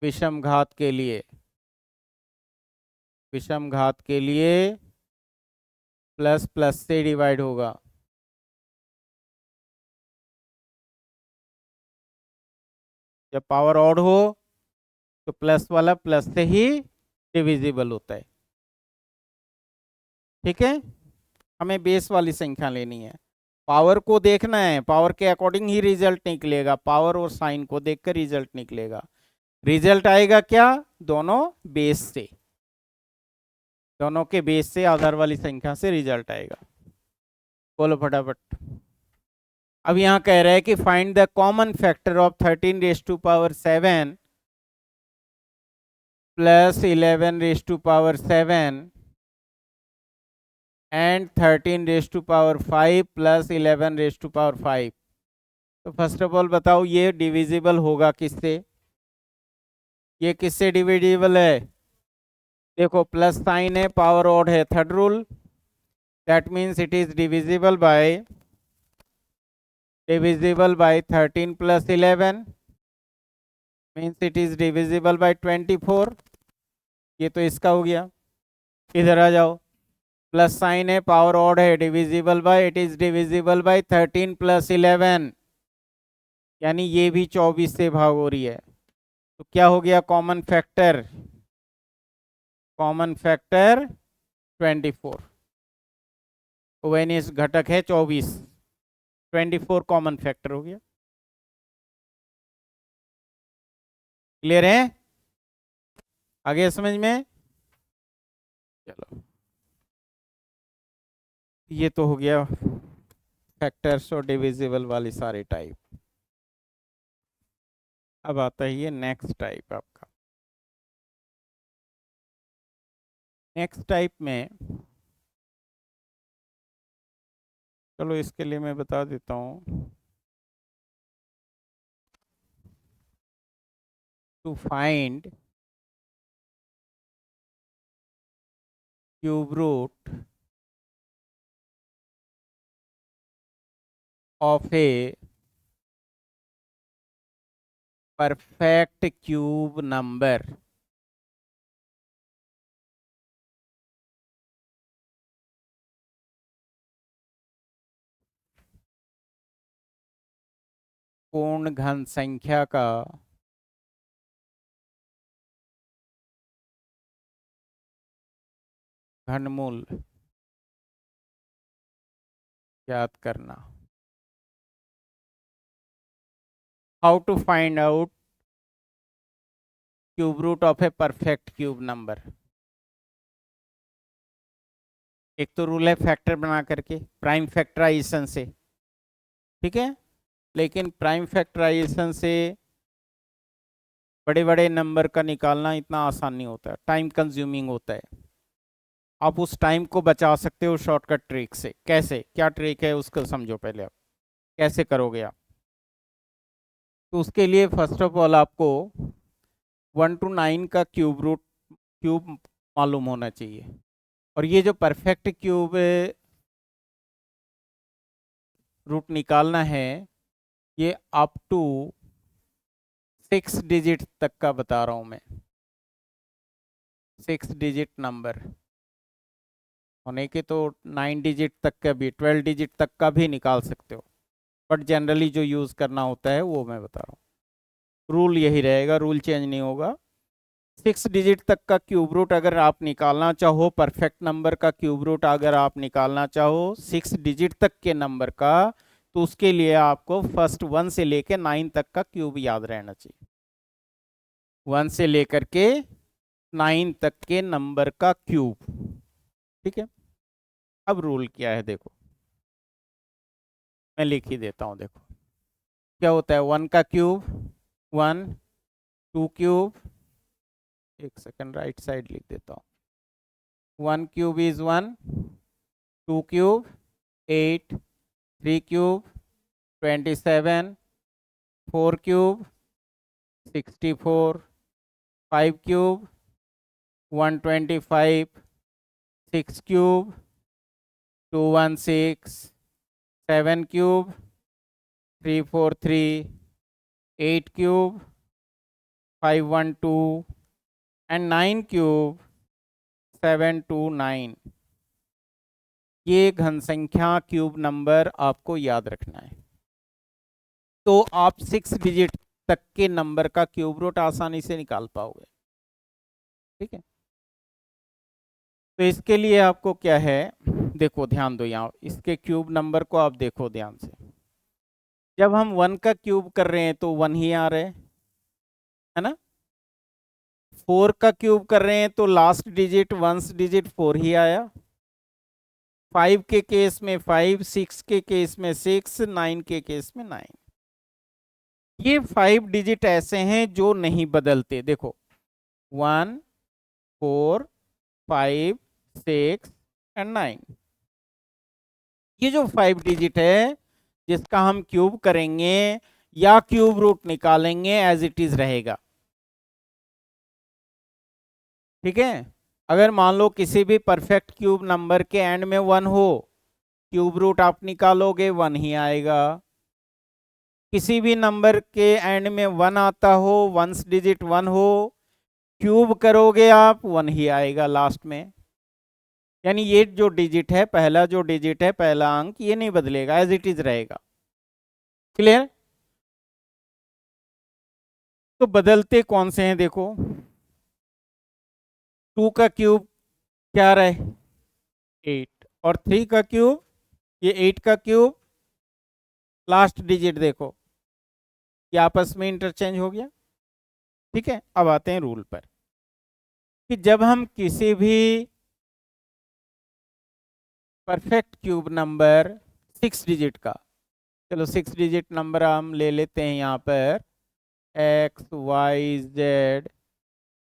विषम घात के लिए, विषम घात के लिए प्लस प्लस से डिवाइड होगा। जब पावर ऑड हो तो प्लस वाला प्लस से ही डिविजिबल होता है। ठीक है, हमें बेस वाली संख्या लेनी है, पावर को देखना है, पावर के अकॉर्डिंग ही रिजल्ट निकलेगा, पावर और साइन को देखकर रिजल्ट निकलेगा। रिजल्ट आएगा क्या, दोनों बेस से, दोनों के बेस से आधार वाली संख्या से रिजल्ट आएगा। बोलो फटाफट। अब यहां कह रहा है कि find the common factor of 13 raise to power 7 plus 11 raise to power 7 and 13 raise to power 5 plus 11 raise to power 5। तो फर्स्ट ऑफ ऑल बताओ ये डिविजिबल होगा किससे? ये किससे डिविजिबल है? देखो प्लस साइन है, पावर ऑड है, third rule, that means it is divisible bye 13 plus 11 means it is divisible by 24। ये तो इसका हो गया। इधर आ जाओ, प्लस साइन है, पावर ऑड है, divisible by, it is divisible bye 13 plus 11, यानी ये भी 24 से भाग हो रही है। तो क्या हो गया कॉमन फैक्टर? Common factor 24। ओवेनियस घटक है 24, 24 कॉमन फैक्टर हो गया। क्लियर है? आगे समझ में? चलो, ये तो हो गया फैक्टर्स और डिविजिबल वाली सारी टाइप। अब आता है ये नेक्स्ट टाइप आपका। नेक्स्ट टाइप में चलो इसके लिए मैं बता देता हूँ। To find cube root of a perfect cube number, पूर्ण घन संख्या का घनमूल याद करना। How to find out cube root of a perfect cube number? एक तो रूल है फैक्टर बना करके, प्राइम फैक्टराइजेशन से, ठीक है। लेकिन प्राइम फैक्टराइजेशन से बड़े बड़े नंबर का निकालना इतना आसान नहीं होता है, टाइम कंज्यूमिंग होता है। आप उस टाइम को बचा सकते हो शॉर्टकट ट्रिक से। कैसे? क्या ट्रिक है उसको समझो पहले आप, कैसे करोगे आप। तो उसके लिए फर्स्ट ऑफ ऑल आपको 1 to 9 का क्यूब मालूम होना चाहिए। और ये जो परफेक्ट क्यूब रूट निकालना है, ये अप टू 6 डिजिट तक का बता रहा हूं मैं। 6 डिजिट नंबर होने के तो 9 डिजिट तक का भी, 12 डिजिट तक का भी निकाल सकते हो, बट जनरली जो यूज़ करना होता है वो मैं बता रहा हूँ। रूल यही रहेगा, रूल चेंज नहीं होगा। 6 डिजिट तक का क्यूब रूट अगर आप निकालना चाहो, परफेक्ट नंबर का क्यूब रूट अगर आप निकालना चाहो 6 डिजिट तक के नंबर का, तो उसके लिए आपको फर्स्ट 1 से लेकर 9 तक का क्यूब याद रहना चाहिए। 1 से लेकर के 9 तक के नंबर का क्यूब, ठीक है। अब रूल क्या है देखो, मैं लिख ही देता हूं। देखो क्या होता है, 1 का क्यूब 1, 2 क्यूब, एक सेकंड राइट साइड लिख देता हूं। 1 cube is 1, 2 cube 8, 3 cube 27, 4 cube 64, 5 cube 125, 6 cube 216, 7 cube 343, 8 cube 512 and 9 cube 729। ये घन संख्या क्यूब नंबर आपको याद रखना है। तो आप 6 डिजिट तक के नंबर का क्यूब रूट आसानी से निकाल पाओगे, ठीक है। तो इसके लिए आपको क्या है, देखो ध्यान दो, यहाँ इसके क्यूब नंबर को आप देखो ध्यान से। जब हम 1 का क्यूब कर रहे हैं तो 1 ही आ रहे हैं, है ना। 4 का क्यूब कर रहे हैं तो लास्ट डिजिट 1 डिजिट 4 ही आया। 5 के केस में 5, 6 के केस में 6, 9 के केस में 9। ये 5 डिजिट ऐसे हैं जो नहीं बदलते। देखो 1, 4, 5, 6 एंड 9। ये जो 5 डिजिट है जिसका हम क्यूब करेंगे या क्यूब रूट निकालेंगे एज इट इज रहेगा। ठीक है। अगर मान लो किसी भी परफेक्ट क्यूब नंबर के एंड में 1 हो, क्यूब रूट आप निकालोगे 1 ही आएगा। किसी भी नंबर के एंड में 1 आता हो, वंस डिजिट 1 हो, क्यूब करोगे आप 1 ही आएगा लास्ट में। यानी ये जो डिजिट है, पहला जो डिजिट है, पहला अंक, ये नहीं बदलेगा, एज इट इज रहेगा। क्लियर। तो बदलते कौन से हैं देखो। 2 का क्यूब क्या रहे 8, और 3 का क्यूब ये 8 का क्यूब, लास्ट डिजिट देखो ये आपस में इंटरचेंज हो गया। ठीक है। अब आते हैं रूल पर कि जब हम किसी भी परफेक्ट क्यूब नंबर 6 डिजिट का, चलो 6 डिजिट नंबर हम ले लेते हैं यहाँ पर XYZ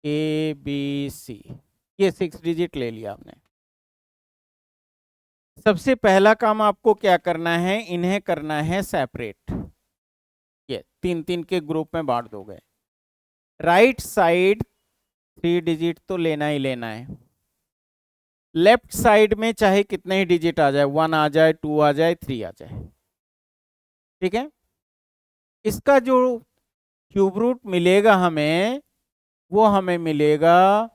ABC, ये 6 डिजिट ले लिया हमने। सबसे पहला काम आपको क्या करना है, इन्हें करना है सेपरेट। ये 3-3 के ग्रुप में बांट दोगे। राइट साइड 3 डिजिट तो लेना ही लेना है। लेफ्ट साइड में चाहे कितने ही डिजिट आ जाए, 1 आ जाए, 2 आ जाए, 3 आ जाए। ठीक है। इसका जो क्यूब रूट मिलेगा हमें, वो हमें मिलेगा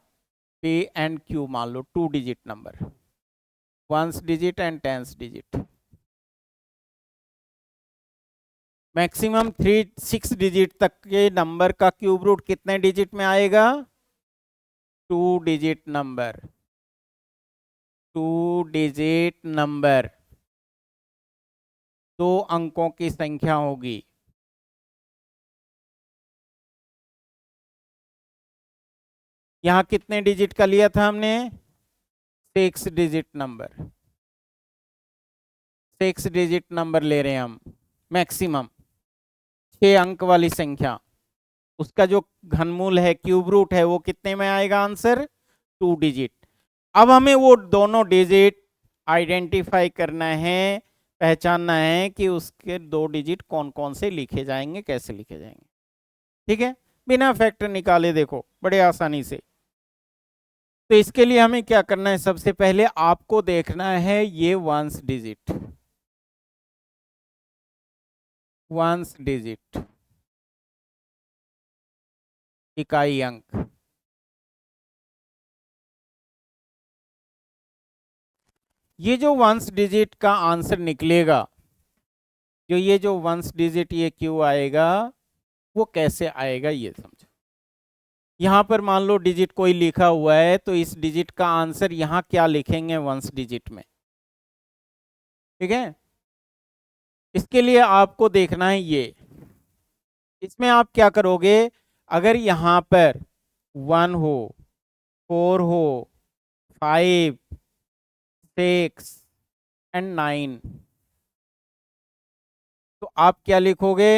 P एंड Q, मान लो 2 digit number, 1 digit and 10 digit. Maximum 6 digit तक के नंबर का क्यूब रूट कितने डिजिट में आएगा, 2 डिजिट नंबर। 2 डिजिट नंबर 2 अंकों की संख्या होगी। यहां कितने डिजिट का लिया था हमने, 6 डिजिट नंबर। 6 डिजिट नंबर ले रहे हैं हम, मैक्सिमम 6 अंक वाली संख्या। उसका जो घनमूल है, क्यूब रूट है, वो कितने में आएगा आंसर, 2 डिजिट। अब हमें वो दोनों डिजिट आइडेंटिफाई करना है, पहचानना है कि उसके 2 डिजिट कौन कौन से लिखे जाएंगे, कैसे लिखे जाएंगे। ठीक है। बिना फैक्टर निकाले देखो बड़े आसानी से। तो इसके लिए हमें क्या करना है, सबसे पहले आपको देखना है ये 1 डिजिट, 1 डिजिट इकाई अंक। ये जो 1 डिजिट का आंसर निकलेगा, जो ये जो 1 डिजिट ये क्यों आएगा, वो कैसे आएगा ये समझो। यहां पर मान लो डिजिट कोई लिखा हुआ है, तो इस डिजिट का आंसर यहां क्या लिखेंगे 1 डिजिट में। ठीक है। इसके लिए आपको देखना है ये, इसमें आप क्या करोगे, अगर यहां पर 1 हो, 4 हो, 5, 6 एंड 9, तो आप क्या लिखोगे,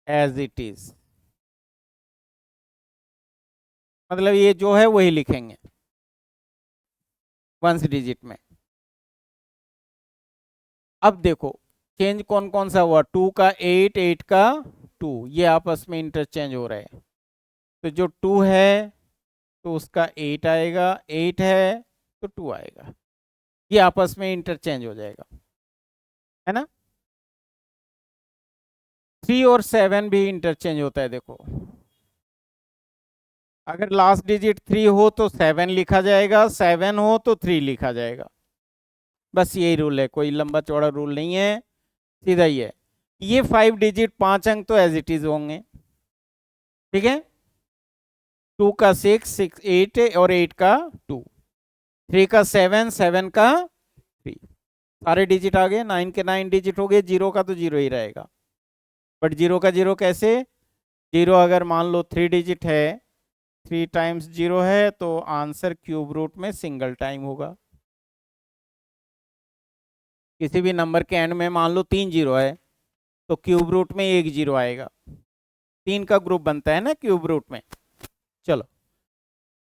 एज इट इज। मतलब ये जो है वही लिखेंगे 1 डिजिट में। अब देखो चेंज कौन कौन सा हुआ, 2 का 8, 8 का 2, ये आपस में इंटरचेंज हो रहे हैं। तो जो 2 है तो उसका 8 आएगा, 8 है तो 2 आएगा, ये आपस में इंटरचेंज हो जाएगा, है ना। 3 और 7 भी इंटरचेंज होता है देखो। अगर लास्ट डिजिट 3 हो तो 7 लिखा जाएगा, 7 हो तो 3 लिखा जाएगा। बस यही रूल है, कोई लंबा चौड़ा रूल नहीं है, सीधा ही है। ये 5 डिजिट 5 अंक तो एज इट इज होंगे। ठीक है। 2 का 6, 6 8 और 8 का 2, 3 का 7, 7 का 3, सारे डिजिट आ गए। 9 के 9 डिजिट हो गए, 0 का तो 0 ही रहेगा। बट 0 का 0 कैसे, 0 अगर मान लो 3 डिजिट है, 3 टाइम्स 0 है, तो आंसर क्यूब रूट में सिंगल टाइम होगा। किसी भी नंबर के एंड में मान लो 3 0 है, तो क्यूब रूट में 1 0 आएगा। 3 का ग्रुप बनता है ना क्यूब रूट में। चलो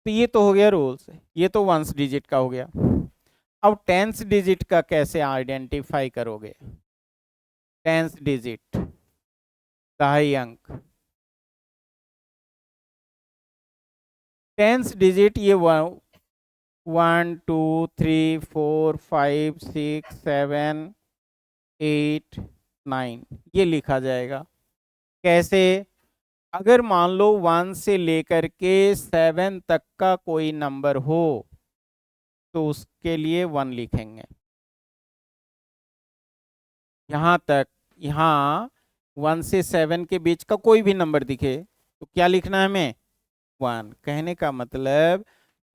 तो ये तो हो गया रूल्स, ये तो वंस डिजिट का हो गया। अब टेंस डिजिट का कैसे आइडेंटिफाई करोगे? टेंस डिजिट, दहाई अंक, टेंस डिजिट ये 1 2 3 4 5 6 7 8 9 ये लिखा जाएगा। कैसे? अगर मान लो 1 से लेकर के 7 तक का कोई नंबर हो तो उसके लिए 1 लिखेंगे। यहां तक, यहाँ 1 से 7 के बीच का कोई भी नंबर दिखे तो क्या लिखना है हमें? 1। कहने का मतलब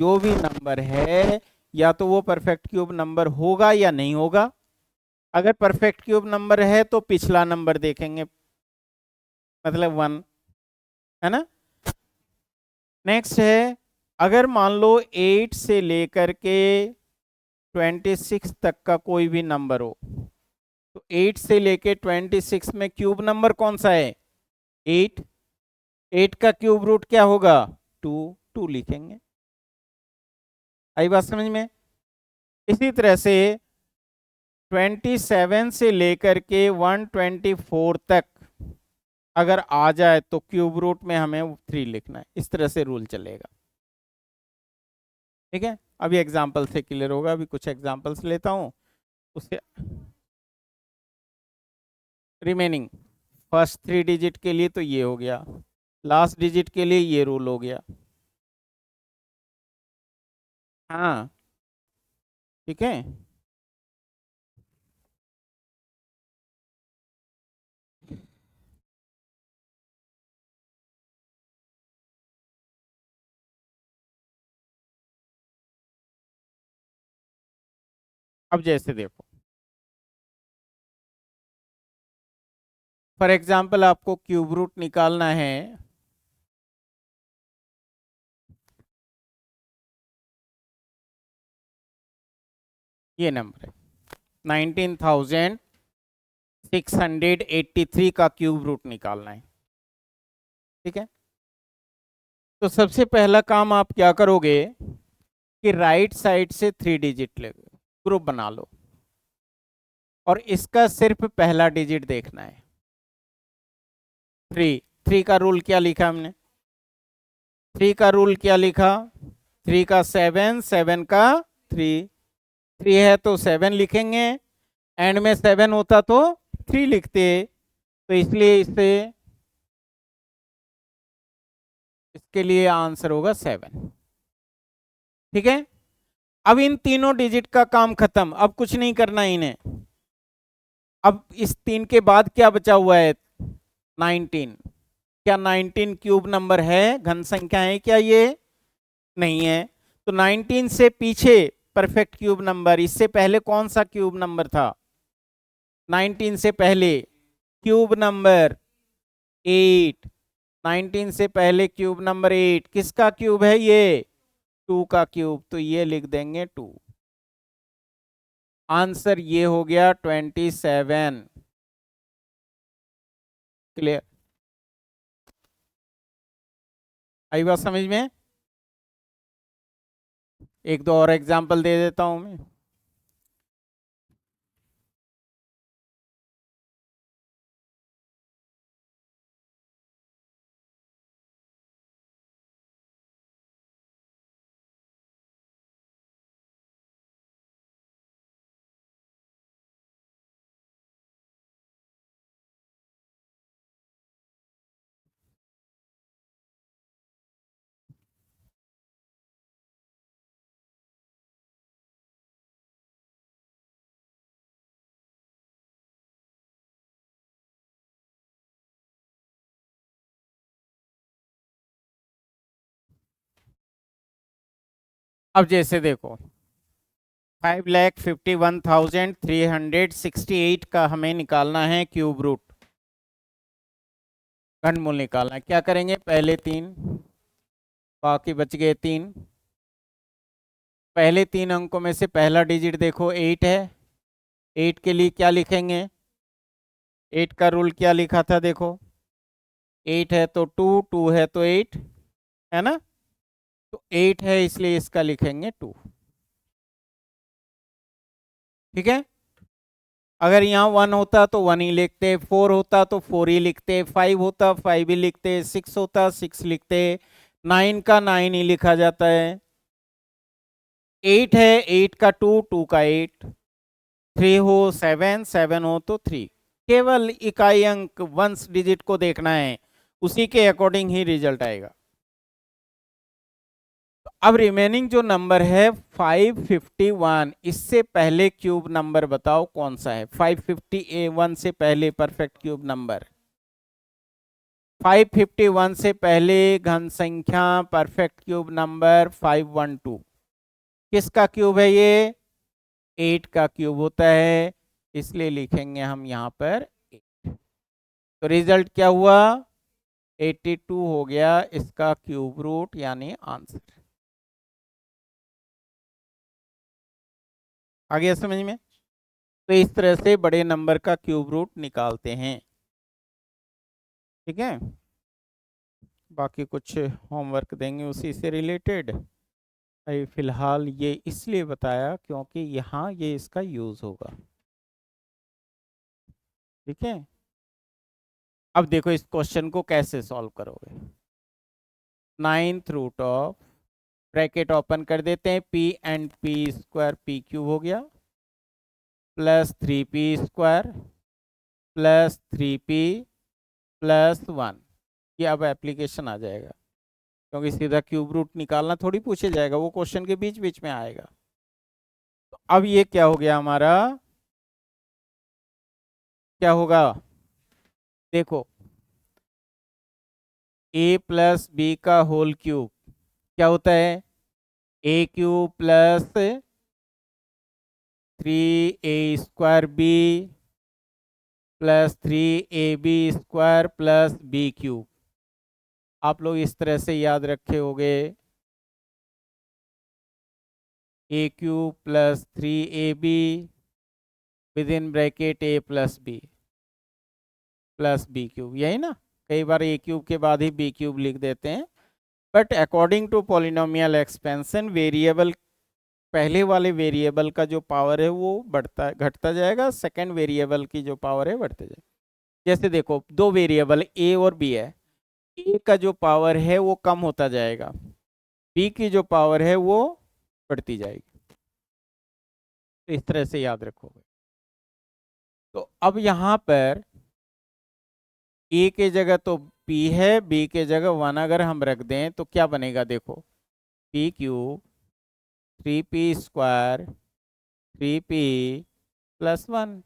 जो भी नंबर है या तो वो परफेक्ट क्यूब नंबर होगा या नहीं होगा। अगर परफेक्ट क्यूब नंबर है तो पिछला नंबर देखेंगे, मतलब 1, है ना। नेक्स्ट है, अगर मान लो 8 से लेकर के 26 तक का कोई भी नंबर हो तो 8 से लेके 26 में क्यूब नंबर कौन सा है? 8। 8 का क्यूब रूट क्या होगा? 2 लिखेंगे। आई बात समझ में? इसी तरह से 27 से लेकर के 124 तक अगर आ जाए तो क्यूब रूट में हमें 3 लिखना है। इस तरह से रूल चलेगा। ठीक है, अभी एग्जाम्पल से क्लियर होगा। अभी कुछ एग्जाम्पल्स लेता हूं, उसके रिमेनिंग फर्स्ट 3 डिजिट के लिए तो ये हो गया, लास्ट डिजिट के लिए ये रूल हो गया। हाँ, ठीक है। अब जैसे देखो, फॉर एग्जाम्पल आपको क्यूब रूट निकालना है। ये नंबर है 19,683 का क्यूब रूट निकालना है। ठीक है, तो सबसे पहला काम आप क्या करोगे कि राइट साइड से 3 डिजिट ले ग्रुप बना लो और इसका सिर्फ पहला डिजिट देखना है। 3 का रूल क्या लिखा हमने? 3 का रूल क्या लिखा? 3 का 7, 7 का 3, 3 है तो 7 लिखेंगे, एंड में 7 होता तो 3 लिखते, तो इसलिए इससे इसके लिए आंसर होगा 7। ठीक है, अब इन तीनों डिजिट का काम खत्म, अब कुछ नहीं करना इन्हें। अब इस 3 के बाद क्या बचा हुआ है? 19। क्या 19 क्यूब नंबर है, घन संख्या है क्या ये? नहीं है। तो 19 से पीछे परफेक्ट क्यूब नंबर, इससे पहले कौन सा क्यूब नंबर था? 19 से पहले क्यूब नंबर 8। 19 से पहले क्यूब नंबर 8 किसका क्यूब है? ये 2 का क्यूब, तो ये लिख देंगे 2। आंसर ये हो गया 27। क्लियर? आई बात समझ में? एक दो और एग्जांपल दे देता हूं मैं। अब जैसे देखो 5,51,368 का हमें निकालना है क्यूब रूट, घनमूल निकालना है। क्या करेंगे? पहले 3, बाकी बच गए 3। पहले 3 अंकों में से पहला डिजिट देखो 8 है, 8 के लिए क्या लिखेंगे? 8 का रूल क्या लिखा था देखो, 8 है तो 2, 2 है तो 8, है ना। तो 8 है इसलिए इसका लिखेंगे 2। ठीक है, अगर यहाँ 1 होता तो 1 ही लिखते, 4 होता तो 4 ही लिखते, 5 होता 5 ही लिखते, 6 होता 6 लिखते, 9 का 9 ही लिखा जाता है। 8 है, 8 का 2, 2 का 8, 3 हो 7, 7 हो तो 3। केवल इकाई अंक वंस डिजिट को देखना है, उसी के अकॉर्डिंग ही रिजल्ट आएगा। तो अब रिमेनिंग जो नंबर है 551, इससे पहले क्यूब नंबर बताओ कौन सा है। 551 से पहले परफेक्ट क्यूब नंबर, 551 से पहले घन संख्या परफेक्ट क्यूब नंबर 512 किसका क्यूब है? ये 8 का क्यूब होता है, इसलिए लिखेंगे हम यहां पर 8। तो रिजल्ट क्या हुआ? 82 हो गया इसका क्यूब रूट यानी आंसर। आ गया समझ में? तो इस तरह से बड़े नंबर का क्यूब रूट निकालते हैं। ठीक है, बाकी कुछ होमवर्क देंगे उसी से रिलेटेड। अभी फिलहाल ये इसलिए बताया क्योंकि यहाँ ये इसका यूज होगा। ठीक है, अब देखो इस क्वेश्चन को कैसे सॉल्व करोगे। 9th root of, bracket open कर देते हैं, p and p square p cube हो गया, plus 3p square plus 3p plus 1। ये अब एप्लीकेशन आ जाएगा, क्योंकि सीधा क्यूब रूट निकालना थोड़ी पूछे जाएगा, वो क्वेश्चन के बीच बीच में आएगा। तो अब ये क्या हो गया हमारा, क्या होगा देखो, a प्लस बी का होल क्यूब क्या होता है? a cube plus 3a square b plus 3ab square plus b cube. आप लोग इस तरह से याद रखे होंगे, a cube plus 3ab with in bracket a plus b plus b cube, यही ना। कई बार a क्यूब के बाद ही b क्यूब लिख देते हैं, but according to polynomial expansion variable, पहले वाले वेरिएबल का जो पावर है वो बढ़ता घटता जाएगा, सेकंड वेरिएबल की जो पावर है बढ़ते जाएगा। जैसे देखो दो वेरिएबल a और b है, a का जो पावर है वो कम होता जाएगा, b की जो पावर है वो बढ़ती जाएगी। तो इस तरह से याद रखोगे। तो अब यहाँ पर a के जगह तो p है, b के जगह 1 अगर हम रख दें तो क्या बनेगा? देखो p cube 3p square 3p plus 1,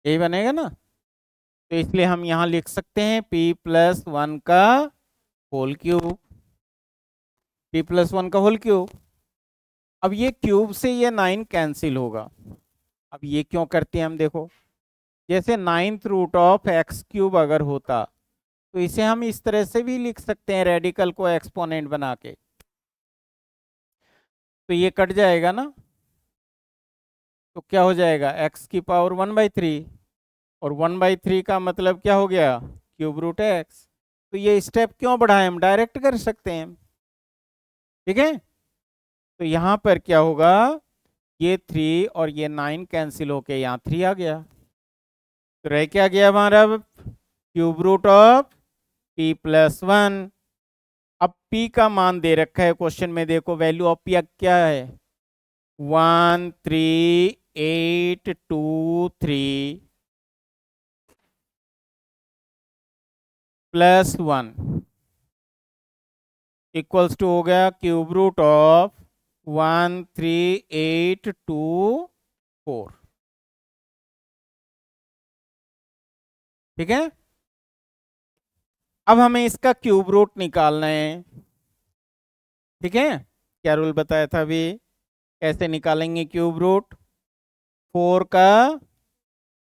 यही बनेगा ना। तो इसलिए हम यहाँ लिख सकते हैं p प्लस 1 का होल क्यूब, p प्लस 1 का होल क्यूब। अब ये क्यूब से ये 9 कैंसिल होगा। अब ये क्यों करते हैं हम देखो, जैसे 9th root of x cube अगर होता तो इसे हम इस तरह से भी लिख सकते हैं, रेडिकल को एक्सपोनेंट बना के, तो ये कट जाएगा ना। तो क्या हो जाएगा? x की पावर 1/3, और 1/3 का मतलब क्या हो गया? Cube root x. तो ये स्टेप क्यों बढ़ाएं, हम डायरेक्ट कर सकते हैं। ठीक है, तो यहाँ पर क्या होगा, ये 3 और ये 9 कैंसिल होके यहाँ 3 आ गया, तो रह क्या गया हमारा? Cube root of p plus 1। अब p का मान दे रखा है क्वेश्चन में, देखो वैल्यू ऑफ p क्या है? 1 3 8 2 3 प्लस 1 इक्वल्स टू हो गया क्यूब रूट ऑफ 1 3 8 2 4। ठीक है, अब हमें इसका क्यूब रूट निकालना है। ठीक है, क्या रूल बताया था अभी, कैसे निकालेंगे क्यूब रूट? 4 का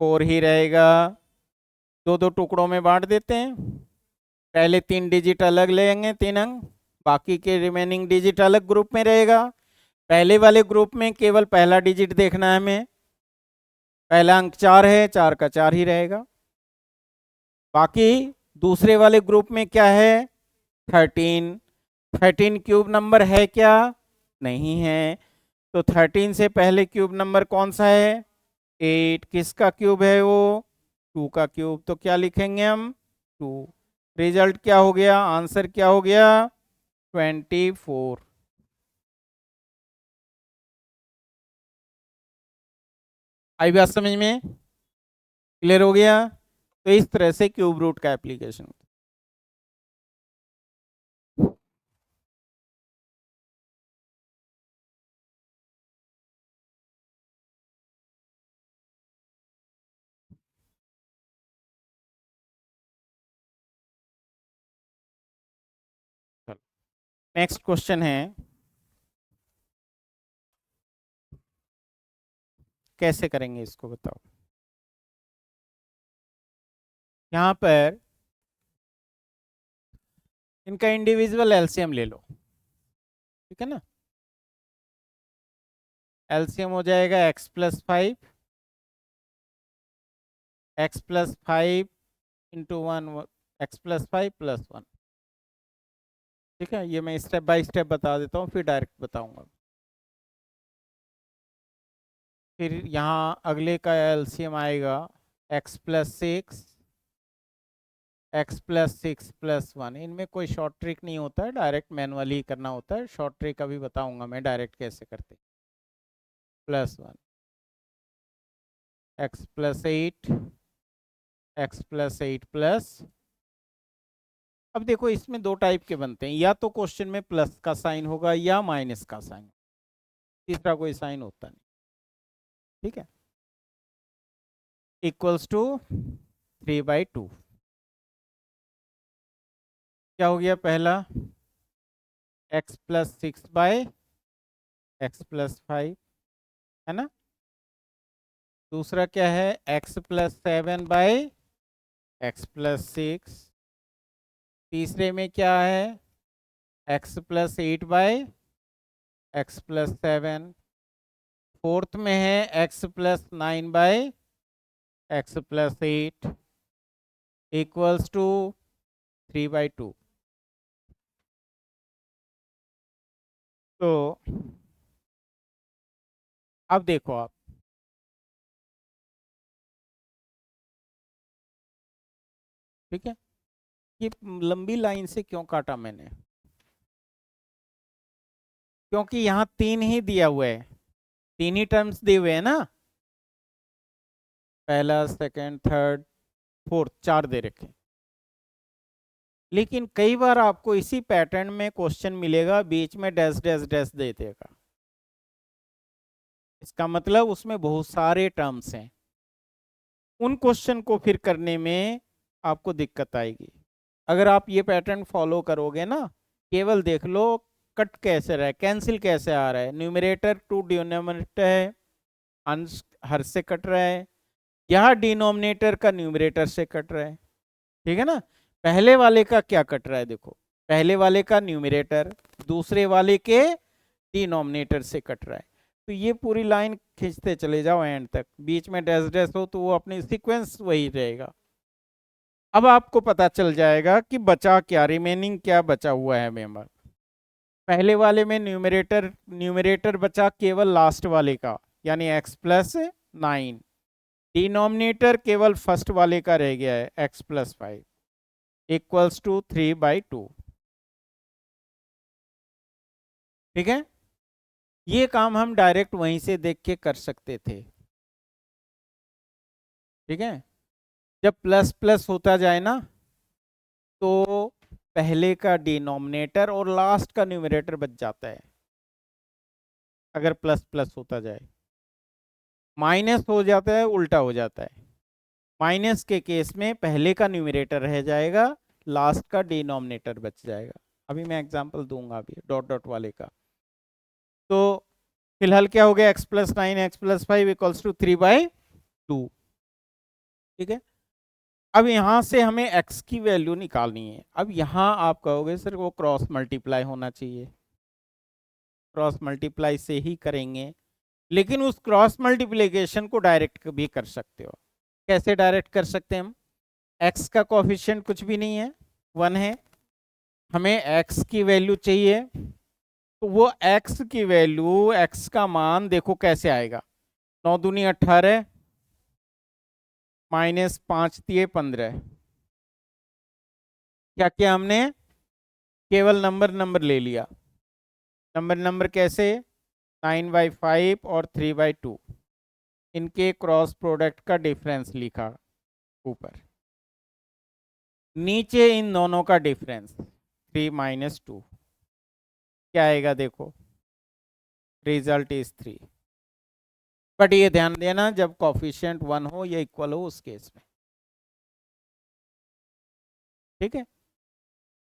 4 ही रहेगा, दो दो टुकड़ों में बांट देते हैं, पहले 3 डिजिट अलग लेंगे 3 अंक, बाकी के रिमेनिंग डिजिट अलग ग्रुप में रहेगा। पहले वाले ग्रुप में केवल पहला डिजिट देखना है हमें, पहला अंक 4 है, 4 का 4 ही रहेगा। बाकी दूसरे वाले ग्रुप में क्या है? 13, 13 क्यूब नंबर है क्या? नहीं है। तो 13 से पहले क्यूब नंबर कौन सा है? 8। किसका क्यूब है वो? 2 का क्यूब। तो क्या लिखेंगे हम? 2। रिजल्ट क्या हो गया? आंसर क्या हो गया? 24। आई बात समझ में? क्लियर हो गया? तो इस तरह से क्यूब रूट का एप्लीकेशन। नेक्स्ट क्वेश्चन है, कैसे करेंगे इसको बताओ। यहाँ पर इनका इंडिविजुअल एलसीएम ले लो, ठीक है ना। एलसीएम हो जाएगा x+5, x+5 इंटू 1, x+5 + 1। ठीक है, ये मैं स्टेप बाय स्टेप बता देता हूँ, फिर डायरेक्ट बताऊंगा। फिर यहाँ अगले का एलसीएम आएगा x+6, x+6 + 1। इनमें कोई शॉर्ट ट्रिक नहीं होता है, डायरेक्ट मैनुअली करना होता है। शॉर्ट ट्रिक अभी बताऊंगा मैं डायरेक्ट कैसे करते। +1, x+8, x+8 अब देखो इसमें दो टाइप के बनते हैं, या तो क्वेश्चन में प्लस का साइन होगा या माइनस का साइन, तीसरा कोई साइन होता नहीं। ठीक है, इक्वल्स टू 3/2। क्या हो गया? पहला x+6/x+5, है ना। दूसरा क्या है? x+7/x+6। तीसरे में क्या है? x+8/x+7। फोर्थ में है x+9/x+8 इक्वल्स टू 3/2। तो अब देखो आप, ठीक है, ये लंबी लाइन से क्यों काटा मैंने? क्योंकि यहाँ 3 ही दिया हुआ है, 3 ही टर्म्स दिए हुए हैं ना, पहला, सेकंड, थर्ड, फोर्थ, 4 दे रखे। लेकिन कई बार आपको इसी पैटर्न में क्वेश्चन मिलेगा, बीच में डैश डैश डैश दे देगा। इसका मतलब उसमें बहुत सारे टर्म्स हैं, उन क्वेश्चन को फिर करने में आपको दिक्कत आएगी। अगर आप ये पैटर्न फॉलो करोगे ना, केवल देख लो कट कैसे रहा है, कैंसिल कैसे आ रहा है। न्यूमरेटर टू डिनोमिनेटर है, अंश हर से कट रहा है, यहाँ डिनोमिनेटर का न्यूमरेटर से कट रहा है। ठीक है ना। पहले वाले का क्या कट रहा है? देखो, पहले वाले का न्यूमरेटर दूसरे वाले के डिनोमिनेटर से कट रहा है। तो ये पूरी लाइन खींचते चले जाओ एंड तक, बीच में डैश डैश हो तो वो अपनी सीक्वेंस वही रहेगा। अब आपको पता चल जाएगा कि बचा क्या, रिमेनिंग क्या बचा हुआ है मेंबर। पहले वाले में न्यूमरेटर न्यूमरेटर बचा केवल लास्ट वाले का, यानी x+9। डिनोमिनेटर केवल फर्स्ट वाले का रह गया है, x+5 इक्वल्स टू 3/2। ठीक है, ये काम हम डायरेक्ट वहीं से देख के कर सकते थे। ठीक है, जब प्लस प्लस होता जाए ना, तो पहले का डिनोमिनेटर और लास्ट का न्यूमरेटर बच जाता है, अगर प्लस प्लस होता जाए। माइनस हो जाता है, उल्टा हो जाता है। माइनस के केस में पहले का न्यूमरेटर रह जाएगा, लास्ट का डिनोमिनेटर बच जाएगा। अभी मैं एग्जांपल दूंगा अभी डॉट डॉट वाले का। तो फिलहाल क्या हो गया? x+9 x+5 equals to 3/2। ठीक है, अब यहां से हमें x की वैल्यू निकालनी है। अब यहां आप कहोगे सर वो क्रॉस मल्टीप्लाई होना चाहिए, क्रॉस मल्टीप्लाई से ही करेंगे, लेकिन उस क्रॉस मल्टीप्लिकेशन को डायरेक्ट भी कर सकते हो। कैसे डायरेक्ट कर सकते हैं हम? x का कोफिशिएंट कुछ भी नहीं है, 1 है, हमें x की वैल्यू चाहिए, तो वो x की वैल्यू, x का मान देखो कैसे आएगा। 9 दूनी 18 माइनस 5 दिए 15। क्या किया हमने, केवल नंबर नंबर ले लिया। नंबर नंबर कैसे, 9/5 और 3/2, इनके क्रॉस प्रोडक्ट का डिफरेंस लिखा ऊपर, नीचे इन दोनों का डिफरेंस 3 - 2, क्या आएगा देखो, रिजल्ट इज 3। बट ये ध्यान देना जब कॉफिशिएंट 1 हो या इक्वल हो उस केस में, ठीक है।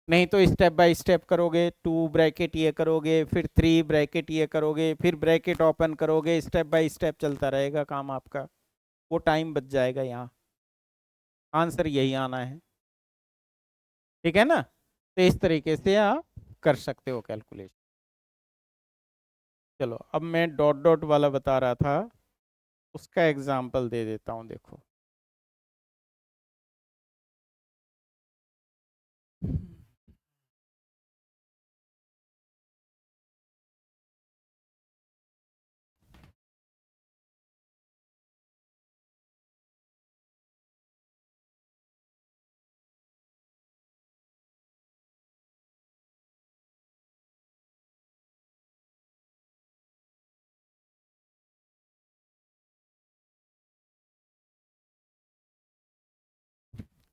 नहीं तो स्टेप बाय स्टेप करोगे, 2 ब्रैकेट ये करोगे, फिर 3 ब्रैकेट ये करोगे, फिर ब्रैकेट ओपन करोगे, स्टेप बाय स्टेप चलता रहेगा काम आपका, वो टाइम बच जाएगा। यहाँ आंसर यही आना है, ठीक है ना। तो इस तरीके से आप कर सकते हो कैलकुलेशन। चलो अब मैं डॉट डॉट वाला बता रहा था, उसका एग्जाम्पल दे देता हूँ, देखो।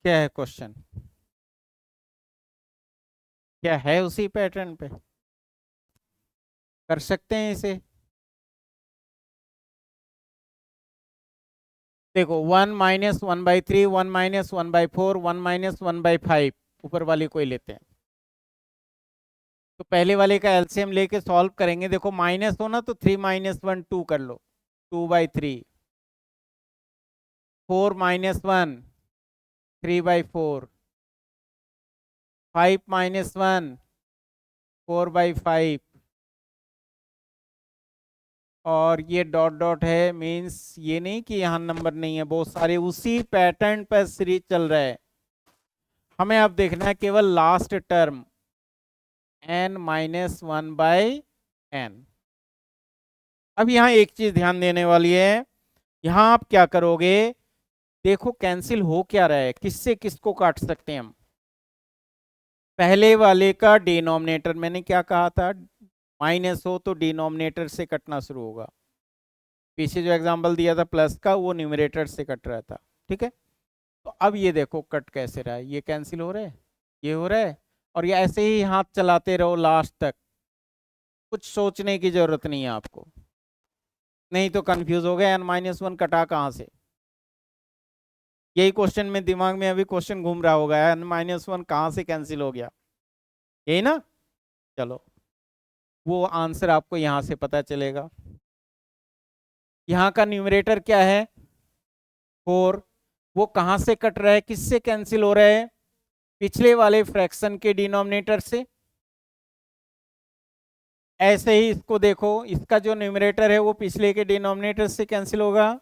क्या है क्वेश्चन, क्या है उसी पैटर्न पे कर सकते हैं इसे। देखो 1 - 1/3, 1 - 1/4, 1 - 1/5, ऊपर वाली कोई लेते हैं। तो पहले वाले का एलसीएम लेके सॉल्व करेंगे। देखो माइनस हो ना, तो 3 - 1 2 कर लो, 2/3, 4 - 1 3/4, 5 - 1 4/5, और ये डॉट डॉट है, मीन्स ये नहीं कि यहाँ नंबर नहीं है, बहुत सारे उसी पैटर्न पर सीरीज चल रहा है। हमें अब देखना है केवल लास्ट टर्म n - 1/n। अब यहाँ एक चीज ध्यान देने वाली है, यहाँ आप क्या करोगे, देखो कैंसिल हो क्या रहा है, किससे किसको काट सकते हैं हम। पहले वाले का डिनोमिनेटर, मैंने क्या कहा था, माइनस हो तो डिनोमिनेटर से कटना शुरू होगा। पीछे जो एग्जांपल दिया था प्लस का, वो न्यूमरेटर से कट रहा था, ठीक है। तो अब ये देखो कट कैसे रहा है, ये कैंसिल हो रहा है, ये हो रहा है, और ये ऐसे ही हाथ चलाते रहो लास्ट तक, कुछ सोचने की जरूरत नहीं है आपको, नहीं तो कंफ्यूज हो गए n - 1 कटा कहाँ से। यही क्वेश्चन में दिमाग में अभी क्वेश्चन घूम रहा होगा, n - 1 कहाँ से कैंसिल हो गया, यही ना। चलो वो आंसर आपको यहां से पता चलेगा। यहाँ का न्यूमरेटर क्या है, 4, वो कहाँ से कट रहा है, किससे कैंसिल हो रहा है, पिछले वाले फ्रैक्शन के डिनोमिनेटर से। ऐसे ही इसको देखो, इसका जो न्यूमरेटर है वो पिछले के डिनोमिनेटर से कैंसिल होगा,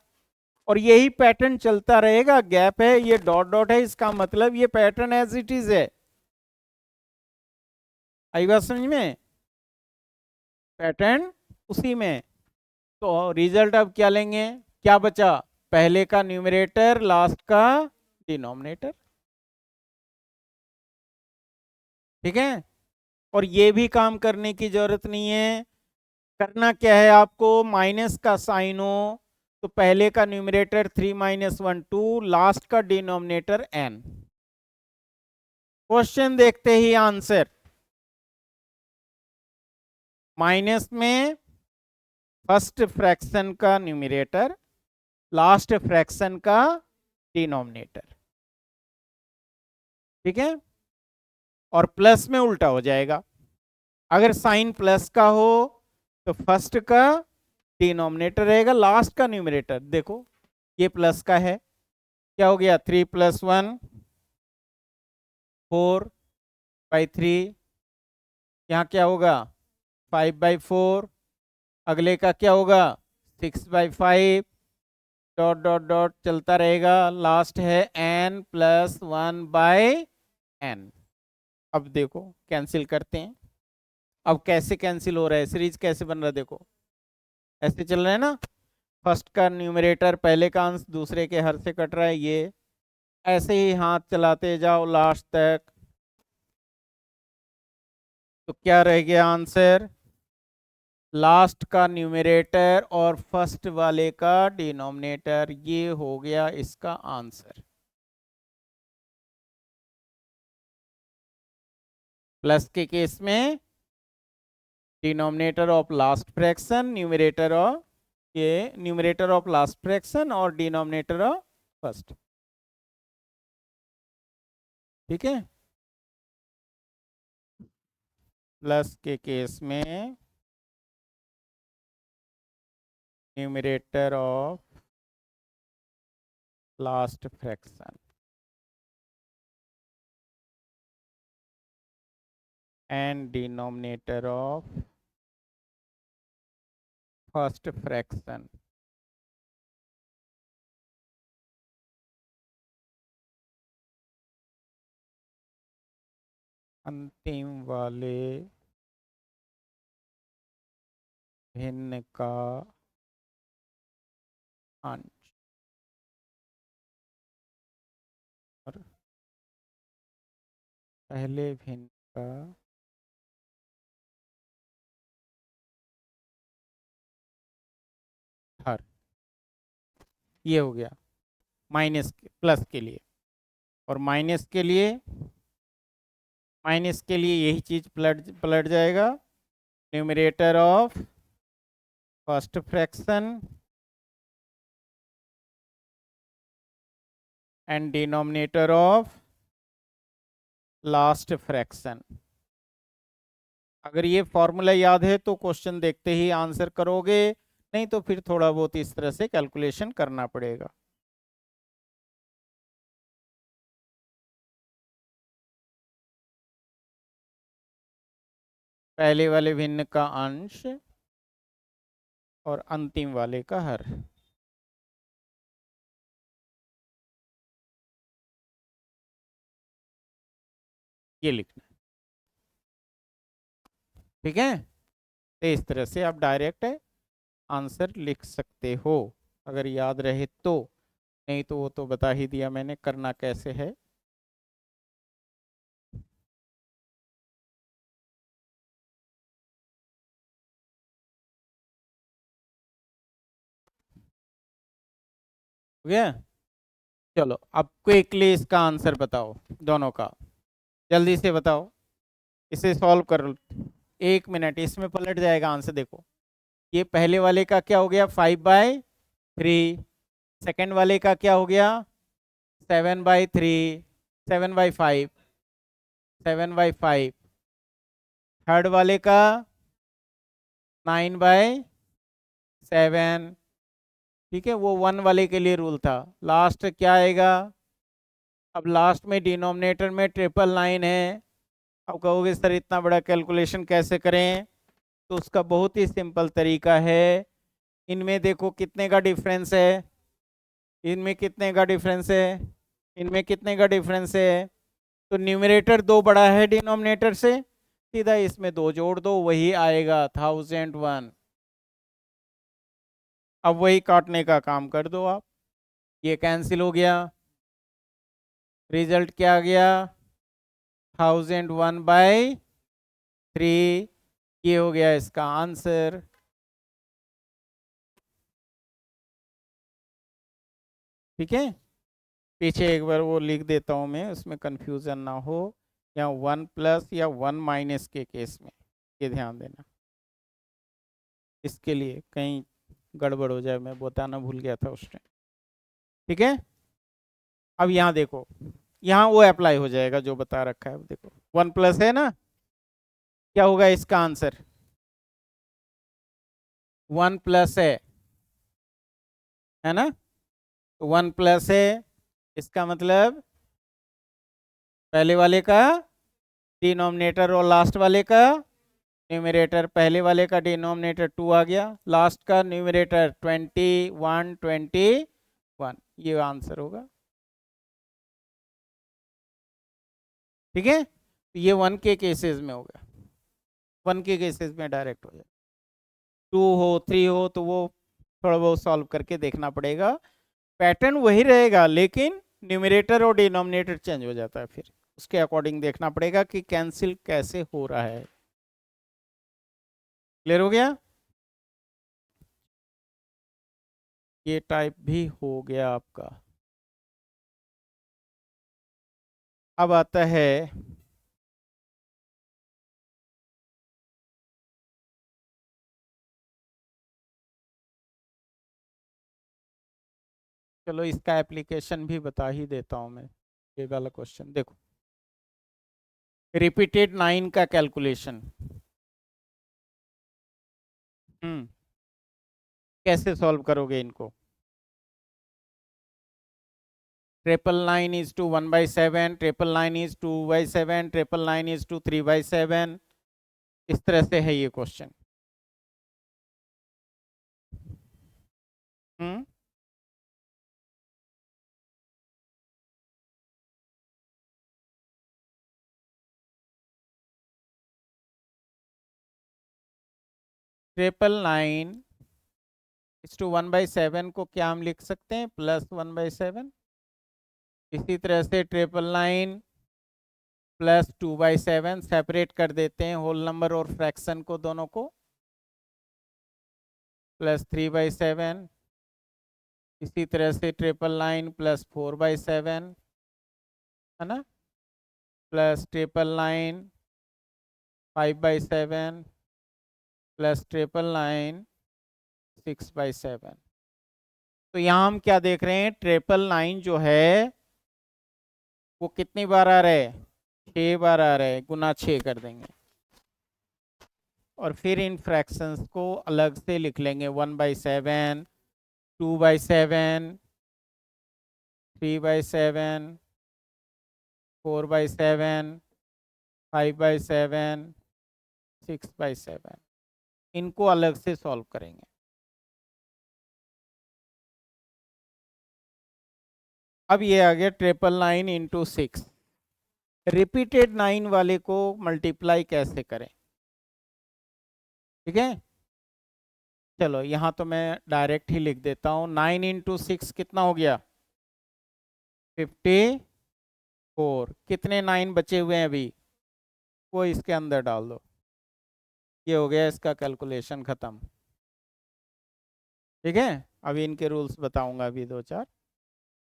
और यही पैटर्न चलता रहेगा। गैप है, ये डॉट डॉट है, इसका मतलब ये पैटर्न एज इट इज है। आई बात समझ में, पैटर्न उसी में। तो रिजल्ट अब क्या लेंगे, क्या बचा, पहले का न्यूमरेटर लास्ट का डिनोमिनेटर, ठीक है। और ये भी काम करने की जरूरत नहीं है, करना क्या है आपको, माइनस का साइन हो तो पहले का न्यूमरेटर 3 - 1 2, लास्ट का डिनोमिनेटर n। क्वेश्चन देखते ही आंसर, माइनस में फर्स्ट फ्रैक्शन का न्यूमरेटर, लास्ट फ्रैक्शन का डिनोमिनेटर, ठीक है। और प्लस में उल्टा हो जाएगा, अगर साइन प्लस का हो तो फर्स्ट का डिनोमिनेटर रहेगा, लास्ट का न्यूमरेटर। देखो ये प्लस का है, क्या हो गया, 3 + 1 4/3, यहाँ क्या होगा 5/4, अगले का क्या होगा 6/5, डॉट डॉट डॉट चलता रहेगा, लास्ट है n + 1/n। अब देखो कैंसिल करते हैं। अब कैसे कैंसिल हो रहा है, सीरीज कैसे बन रहा है, देखो ऐसे चल रहा है ना। फर्स्ट का न्यूमरेटर पहले का अंश दूसरे के हर से कट रहा है, ये ऐसे ही हाथ चलाते जाओ लास्ट तक। तो क्या रह गया आंसर, लास्ट का न्यूमरेटर और फर्स्ट वाले का डिनोमिनेटर, ये हो गया इसका आंसर। प्लस के केस में denominator of last fraction, numerator of ये न्यूमरेटर ऑफ लास्ट फ्रैक्शन और डिनोमिनेटर ऑफ फर्स्ट। ठीक है, प्लस के केस में numerator of last fraction and denominator of first fraction. अंतिम वाले भिन्न का अंश और पहले भिन्न का हर। ये हो गया माइनस प्लस के लिए, और माइनस के लिए यही चीज पलट पलट जाएगा, numerator of first fraction and denominator of last fraction. अगर ये फॉर्मूला याद है तो क्वेश्चन देखते ही आंसर करोगे, नहीं तो फिर थोड़ा बहुत इस तरह से कैलकुलेशन करना पड़ेगा। पहले वाले भिन्न का अंश और अंतिम वाले का हर। ये लिखना, ठीक है। तो इस तरह से आप डायरेक्ट आंसर लिख सकते हो अगर याद रहे तो, नहीं तो वो तो बता ही दिया मैंने करना कैसे है। हो गया, चलो अब क्विकली इसका आंसर बताओ दोनों का, जल्दी से बताओ, इसे सॉल्व कर। 1 मिनट, इसमें पलट जाएगा आंसर। देखो ये पहले वाले का क्या हो गया 5/3, सेकंड वाले का क्या हो गया 7/3, 7/5, 7/5, थर्ड वाले का 9/7। ठीक है, वो 1 वाले के लिए रूल था। लास्ट क्या आएगा, अब लास्ट में डिनोमिनेटर में 999 है। अब कहोगे सर इतना बड़ा कैलकुलेशन कैसे करें, तो उसका बहुत ही सिंपल तरीका है। इनमें देखो कितने का डिफरेंस है, इनमें कितने का डिफरेंस है, इनमें कितने का डिफरेंस है। तो न्यूमरेटर 2 बड़ा है डिनोमिनेटर से, सीधा इसमें 2 जोड़ दो, वही आएगा 1001। अब वही काटने का काम कर दो आप, ये कैंसिल हो गया, रिजल्ट क्या आ गया 1001/3। ये हो गया इसका आंसर। ठीक है, पीछे एक बार वो लिख देता हूं मैं, उसमें कंफ्यूजन ना हो, या 1+ या 1- के केस में ये ध्यान देना, इसके लिए कहीं गड़बड़ हो जाए, मैं बताना भूल गया था उस टाइम। ठीक है, अब यहाँ देखो, यहाँ वो अप्लाई हो जाएगा जो बता रखा है। देखो 1+ है ना, क्या होगा इसका आंसर 1+ है ना। तो 1+ है, इसका मतलब पहले वाले का डिनोमिनेटर और लास्ट वाले का न्यूमरेटर, पहले वाले का डिनोमिनेटर 2 आ गया, लास्ट का न्यूमरेटर 21, ये आंसर होगा। ठीक है, तो ये 1 के केसेस में हो गया, 1 के केसेस में डायरेक्ट हो जाए। 2 हो 3 हो तो वो थोड़ा बहुत सॉल्व करके देखना पड़ेगा। पैटर्न वही रहेगा लेकिन न्यूमरेटर और डिनोमिनेटर चेंज हो जाता है, फिर उसके अकॉर्डिंग देखना पड़ेगा कि कैंसिल कैसे हो रहा है। क्लियर हो गया? ये टाइप भी हो गया आपका। अब आता है चलो इसका एप्लीकेशन भी बता ही देता हूं मैं। ये वाला क्वेश्चन देखो, रिपीटेड 9 का कैलकुलेशन। कैसे सॉल्व करोगे इनको? 999 is to 1/7, 999 is 2/7, 999 is to 3/7। इस तरह से है ये क्वेश्चन। हम्म 999 is to 1/7 को क्या हम लिख सकते हैं? +1/7। इसी तरह से 999 +2/7 सेपरेट कर देते हैं होल नंबर और फ्रैक्शन को, दोनों को, +3/7। इसी तरह से 999 +4/7 है ना, +999 5/7 +999 6/7। तो यहाँ हम क्या देख रहे हैं? 999 जो है वो कितनी बार आ रहा है? 6 बार आ रहा है, गुना 6 कर देंगे और फिर इन फ्रैक्शंस को अलग से लिख लेंगे। 1/7, 2/7, 3/7, 4/7, 5/7, 6/7। इनको अलग से सॉल्व करेंगे। अब ये आ गया 999 इंटू 6। रिपीटेड 9 वाले को मल्टीप्लाई कैसे करें? ठीक है, चलो यहाँ तो मैं डायरेक्ट ही लिख देता हूँ। 9 इंटू 6 कितना हो गया? 54। कितने 9 बचे हुए हैं अभी? वो इसके अंदर डाल दो। ये हो गया इसका कैलकुलेशन खत्म। ठीक है, अभी इनके रूल्स बताऊंगा अभी 2-4।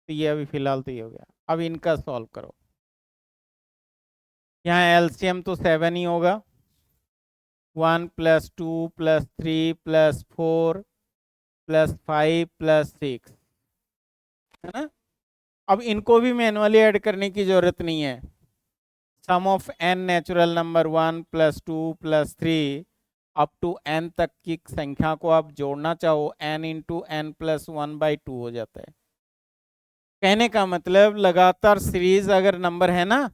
तो ये अभी फिलहाल तो ये हो गया। अब इनका सॉल्व करो। यहाँ एलसीएम तो 7 ही होगा। 1 + 2 + 3 + 4 + 5 + 6 है ना। अब इनको भी मैनुअली ऐड करने की जरूरत नहीं है। Sum of n natural number 1 + 2 + 3 up to n तक की संख्या को आप जोड़ना चाहो, n इंटू n + 1/2 हो जाता है। कहने का मतलब लगातार सीरीज अगर नंबर है ना,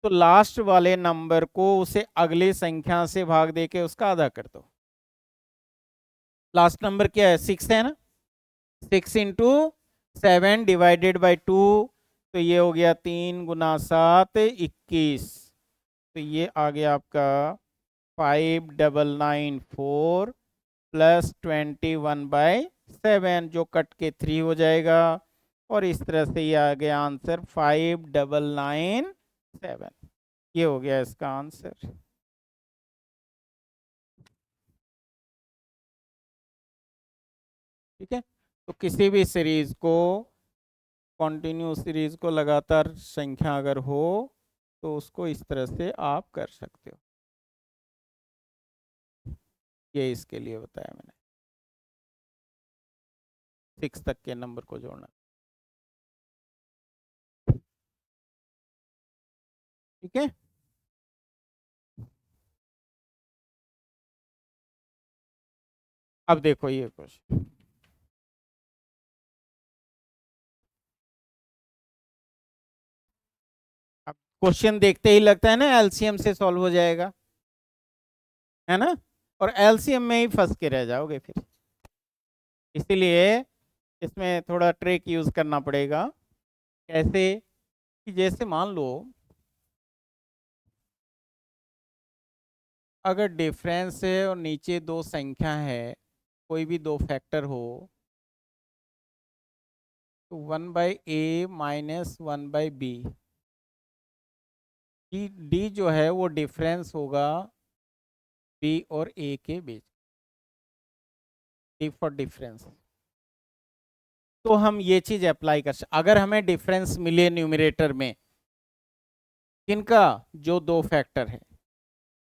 तो लास्ट वाले नंबर को उसे अगली संख्या से भाग देके उसका आधा कर दो। लास्ट नंबर क्या है? 6 है ना। 6 इंटू 7 डिवाइडेड बाई 2, तो ये हो गया 3 × 7 21। तो ये आ गया आपका 5994 + 21/7, जो कट के 3 हो जाएगा। और इस तरह से ये आ गया आंसर 5997। ये हो गया इसका आंसर। ठीक है, तो किसी भी सीरीज को, कॉन्टिन्यू सीरीज को लगातार संख्या अगर हो तो उसको इस तरह से आप कर सकते हो। ये इसके लिए बताया मैंने, 6 तक के नंबर को जोड़ना। ठीक है, अब देखो ये क्वेश्चन। अब क्वेश्चन देखते ही लगता है ना एलसीएम से सॉल्व हो जाएगा, है ना। और एलसीएम में ही फंस के रह जाओगे फिर। इसीलिए इसमें थोड़ा ट्रिक यूज करना पड़ेगा। कैसे? कि जैसे मान लो अगर डिफरेंस है और नीचे दो संख्या है, कोई भी दो फैक्टर हो, तो 1/a माइनस 1/b, डी जो है वो डिफरेंस होगा b और a के बीच, डी फॉर डिफरेंस। तो हम ये चीज अप्लाई कर सकते, अगर हमें डिफरेंस मिले न्यूमरेटर में किनका, जो दो फैक्टर है,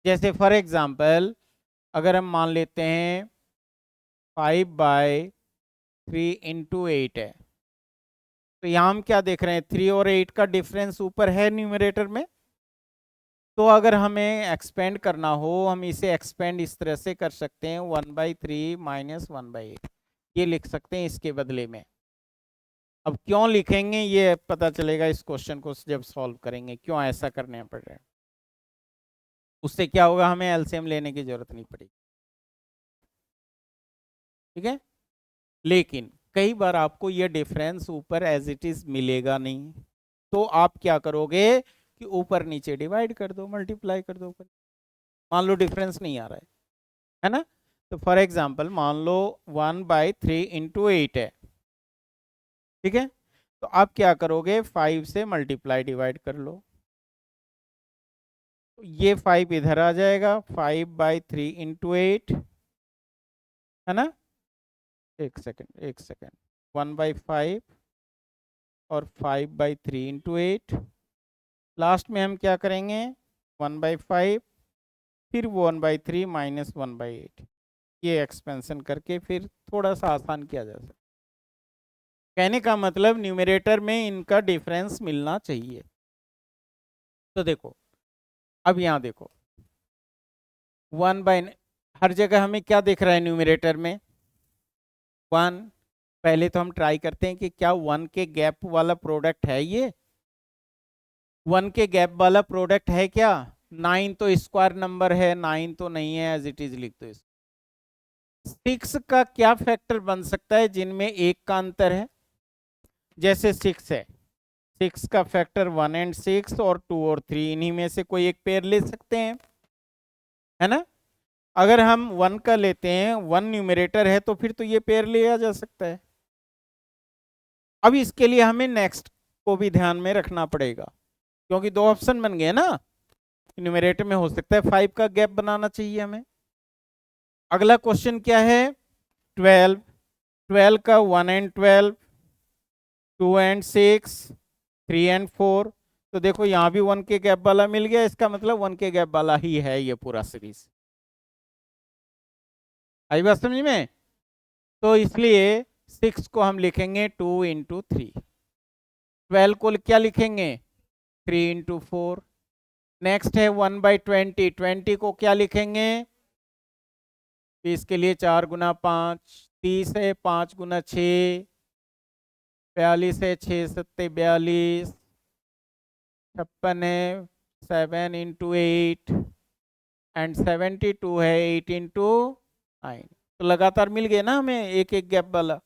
जैसे फॉर एग्जांपल अगर हम मान लेते हैं 5/3 × 8 है, तो यहाँ हम क्या देख रहे हैं, 3 और 8 का डिफरेंस ऊपर है न्यूमरेटर में। तो अगर हमें एक्सपेंड करना हो, हम इसे एक्सपेंड इस तरह से कर सकते हैं, 1/3 माइनस 1/8 ये लिख सकते हैं इसके बदले में। अब क्यों लिखेंगे ये पता चलेगा इस क्वेश्चन को जब सॉल्व करेंगे, क्यों ऐसा करने पड़ रहा है। उससे क्या होगा, हमें एलसीएम लेने की जरूरत नहीं पड़ेगी, ठीक है। लेकिन कई बार आपको ये डिफरेंस ऊपर एज इट इज मिलेगा नहीं, तो आप क्या करोगे कि ऊपर नीचे डिवाइड कर दो, मल्टीप्लाई कर दो ऊपर। मान लो डिफरेंस नहीं आ रहा है ना, तो फॉर एग्जांपल मान लो 1/3 × 8 है, ठीक है। तो आप क्या करोगे, 5 से मल्टीप्लाई डिवाइड कर लो, तो ये 5 इधर आ जाएगा, 5/3 × 8 है ना। एक सेकेंड 1/5 और 5/3 × 8, लास्ट में हम क्या करेंगे 1/5 फिर 1/3 माइनस 1/8, ये एक्सपेंशन करके फिर थोड़ा सा आसान किया जा सकता। कहने का मतलब न्यूमरेटर में इनका डिफरेंस मिलना चाहिए। तो देखो अब यहाँ देखो 1/, हर जगह हमें क्या दिख रहा है न्यूमरेटर में 1। पहले तो हम ट्राई करते हैं कि क्या 1 के गैप वाला प्रोडक्ट है, ये 1 के गैप वाला प्रोडक्ट है क्या। 9 तो स्क्वायर नंबर है, 9 तो नहीं है, एज इट इज लिख दो इस। 6 का क्या फैक्टर बन सकता है जिनमें एक का अंतर है, जैसे 6 है, 6 का फैक्टर 1 और 6 और 2 और 3, इन्हीं में से कोई एक पेयर ले सकते हैं, है ना। अगर हम 1 का लेते हैं, 1 न्यूमरेटर है, तो फिर तो ये पेयर लिया जा सकता है। अब इसके लिए हमें नेक्स्ट को भी ध्यान में रखना पड़ेगा, क्योंकि दो ऑप्शन बन गए ना, न्यूमरेटर में हो सकता है 5 का गैप बनाना चाहिए हमें। अगला क्वेश्चन क्या है 12, 12 का 1 और 12, 2 और 6, 3 और 4, तो देखो यहाँ भी 1 के गैप वाला मिल गया, इसका मतलब 1 के गैप वाला ही है ये पूरा सीरीज। आई बात समझ में। तो इसलिए 6 को हम लिखेंगे 2 × 3, 12 को क्या लिखेंगे 3 × 4। नेक्स्ट है 1/20, 20 को क्या लिखेंगे, 20 के लिए 4 × 5, 30 है 5 × 6, 42 है 6 × 7 42, 56 है 7 × 8 एंड 72 है 8 × 9। तो लगातार मिल गए ना हमें एक एक गैप वाला।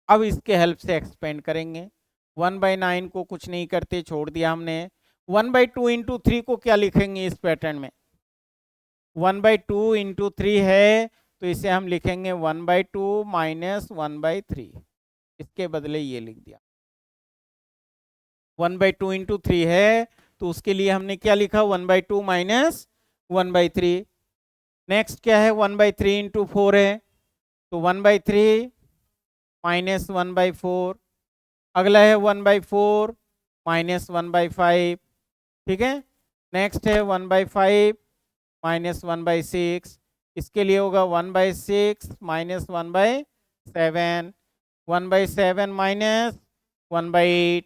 अब इसके हेल्प से एक्सपेंड करेंगे, 1/9 को कुछ नहीं करते छोड़ दिया हमने। 1/2 × 3 को क्या लिखेंगे इस पैटर्न में, 1/2 × 3 है, तो इसे हम लिखेंगे 1/2 माइनस 1/3, इसके बदले ये लिख दिया। 1/2 × 3 है, तो उसके लिए हमने क्या लिखा 1/2 माइनस 1/3। नेक्स्ट क्या है 1/3 × 4 है, तो 1/3 माइनस 1/4। अगला है 1/4 माइनस 1/5, ठीक है। नेक्स्ट है 1/5 माइनस 1/6, इसके लिए होगा 1/6 माइनस 1/7, 1/7 माइनस 1/8,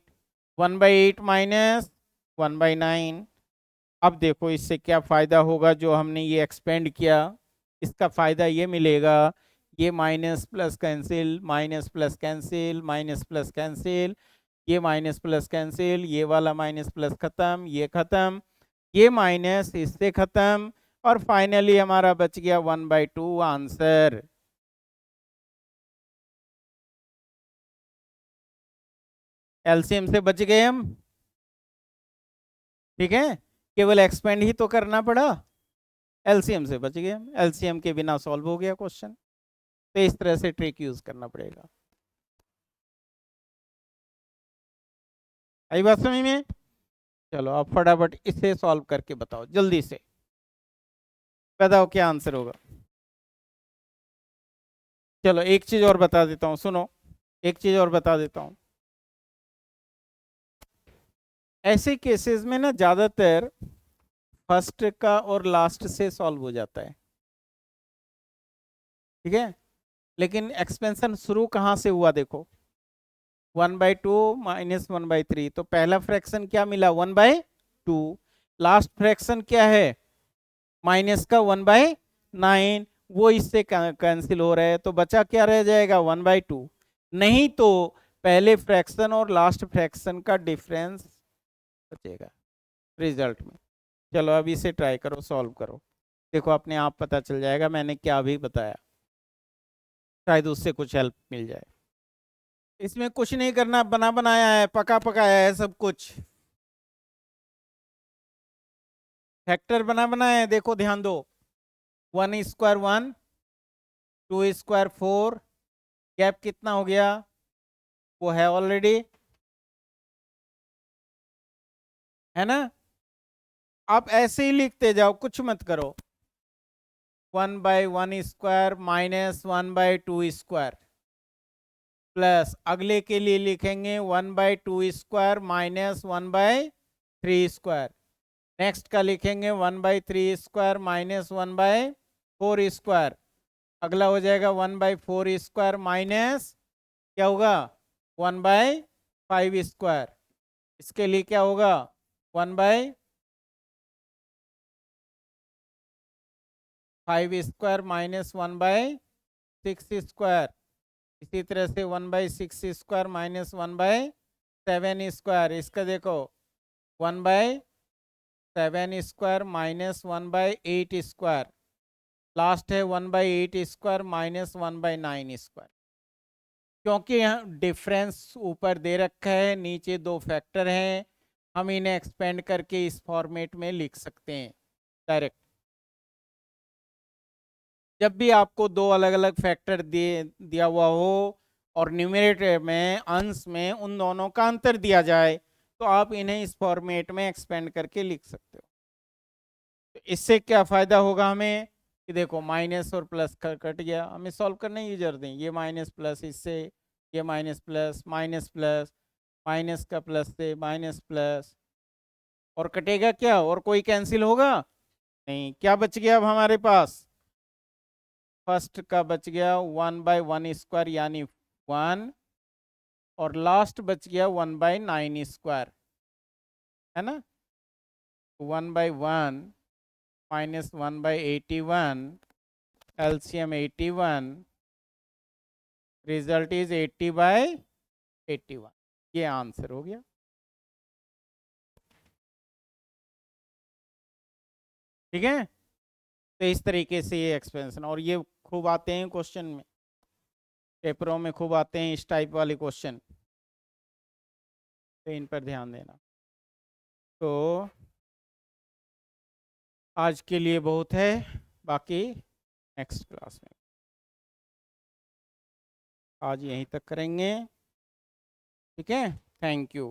1/8 माइनस 1/9। अब देखो इससे क्या फायदा होगा, जो हमने ये एक्सपेंड किया इसका फायदा ये मिलेगा, ये minus plus cancel, minus plus cancel, minus plus cancel, ये माइनस प्लस कैंसिल, ये वाला माइनस प्लस खत्म, ये खत्म, ये माइनस इससे खत्म, और फाइनली हमारा बच गया 1/2 आंसर। एलसीएम से बच गए हम, ठीक है, केवल एक्सपेंड ही तो करना पड़ा। एलसीएम से बच गए, एलसीएम के बिना सॉल्व हो गया क्वेश्चन। तो इस तरह से ट्रिक यूज करना पड़ेगा। आई बात समझ में? चलो अब फटाफट इसे सॉल्व करके बताओ जल्दी से, बताओ क्या आंसर होगा। चलो एक चीज और बता देता हूँ, सुनो, एक चीज और बता देता हूँ। ऐसे केसेस में ना ज्यादातर फर्स्ट का और लास्ट से सॉल्व हो जाता है, ठीक है। लेकिन एक्सपेंशन शुरू कहाँ से हुआ देखो, 1/2 -1/3, तो पहला फ्रैक्शन क्या मिला 1/2, लास्ट फ्रैक्शन क्या है माइनस का 1/9, वो इससे कैंसिल हो रहा है, तो बचा क्या रह जाएगा 1/2। नहीं तो पहले फ्रैक्शन और लास्ट फ्रैक्शन का डिफरेंस बचेगा रिजल्ट में। चलो अब इसे ट्राई करो, सॉल्व करो, देखो अपने आप पता चल जाएगा मैंने क्या भी बताया, शायद उससे कुछ हेल्प मिल जाए। इसमें कुछ नहीं करना, बना बनाया है, पका पकाया है सब कुछ, फैक्टर बना बनाया है, देखो ध्यान दो, 1² 1, 2² 4, गैप कितना हो गया वो है ऑलरेडी, है ना। आप ऐसे ही लिखते जाओ, कुछ मत करो, 1/1² -1/2² प्लस अगले के लिए लिखेंगे 1/2² -1/3², नेक्स्ट का लिखेंगे 1/3² -1/4², अगला हो जाएगा 1/4² माइनस क्या होगा 1/5², इसके लिए क्या होगा 1/5² -1/6², इसी तरह से 1/6² -1/7², इसका देखो 1/7² -1/8², लास्ट है 1/8² -1/9²। क्योंकि यहाँ डिफरेंस ऊपर दे रखा है, नीचे दो फैक्टर हैं, हम इन्हें एक्सपेंड करके इस फॉर्मेट में लिख सकते हैं डायरेक्ट। जब भी आपको दो अलग अलग फैक्टर दिया हुआ हो और न्यूमरेटर में अंश में उन दोनों का अंतर दिया जाए, तो आप इन्हें इस फॉर्मेट में एक्सपेंड करके लिख सकते हो। तो इससे क्या फायदा होगा हमें कि देखो माइनस और प्लस कट गया, हमें सॉल्व करने की जरूरत नहीं, ये माइनस प्लस इससे, ये minus plus minus plus, minus का प्लस से माइनस प्लस, और कटेगा क्या, और कोई कैंसिल होगा नहीं, क्या बच गया अब हमारे पास, फर्स्ट का बच गया 1/1² यानी 1, और लास्ट बच गया 1/9², है ना। 1/1 -1/81, एलसीएम 81, रिजल्ट इज 80/81, ये आंसर हो गया। ठीक है, तो इस तरीके से ये एक्सपेंशन, और ये खूब आते हैं क्वेश्चन में, पेपरों में खूब आते हैं इस टाइप वाले क्वेश्चन, तो इन पर ध्यान देना। तो आज के लिए बहुत है, बाकी नेक्स्ट क्लास में, आज यहीं तक करेंगे, ठीक है, थैंक यू।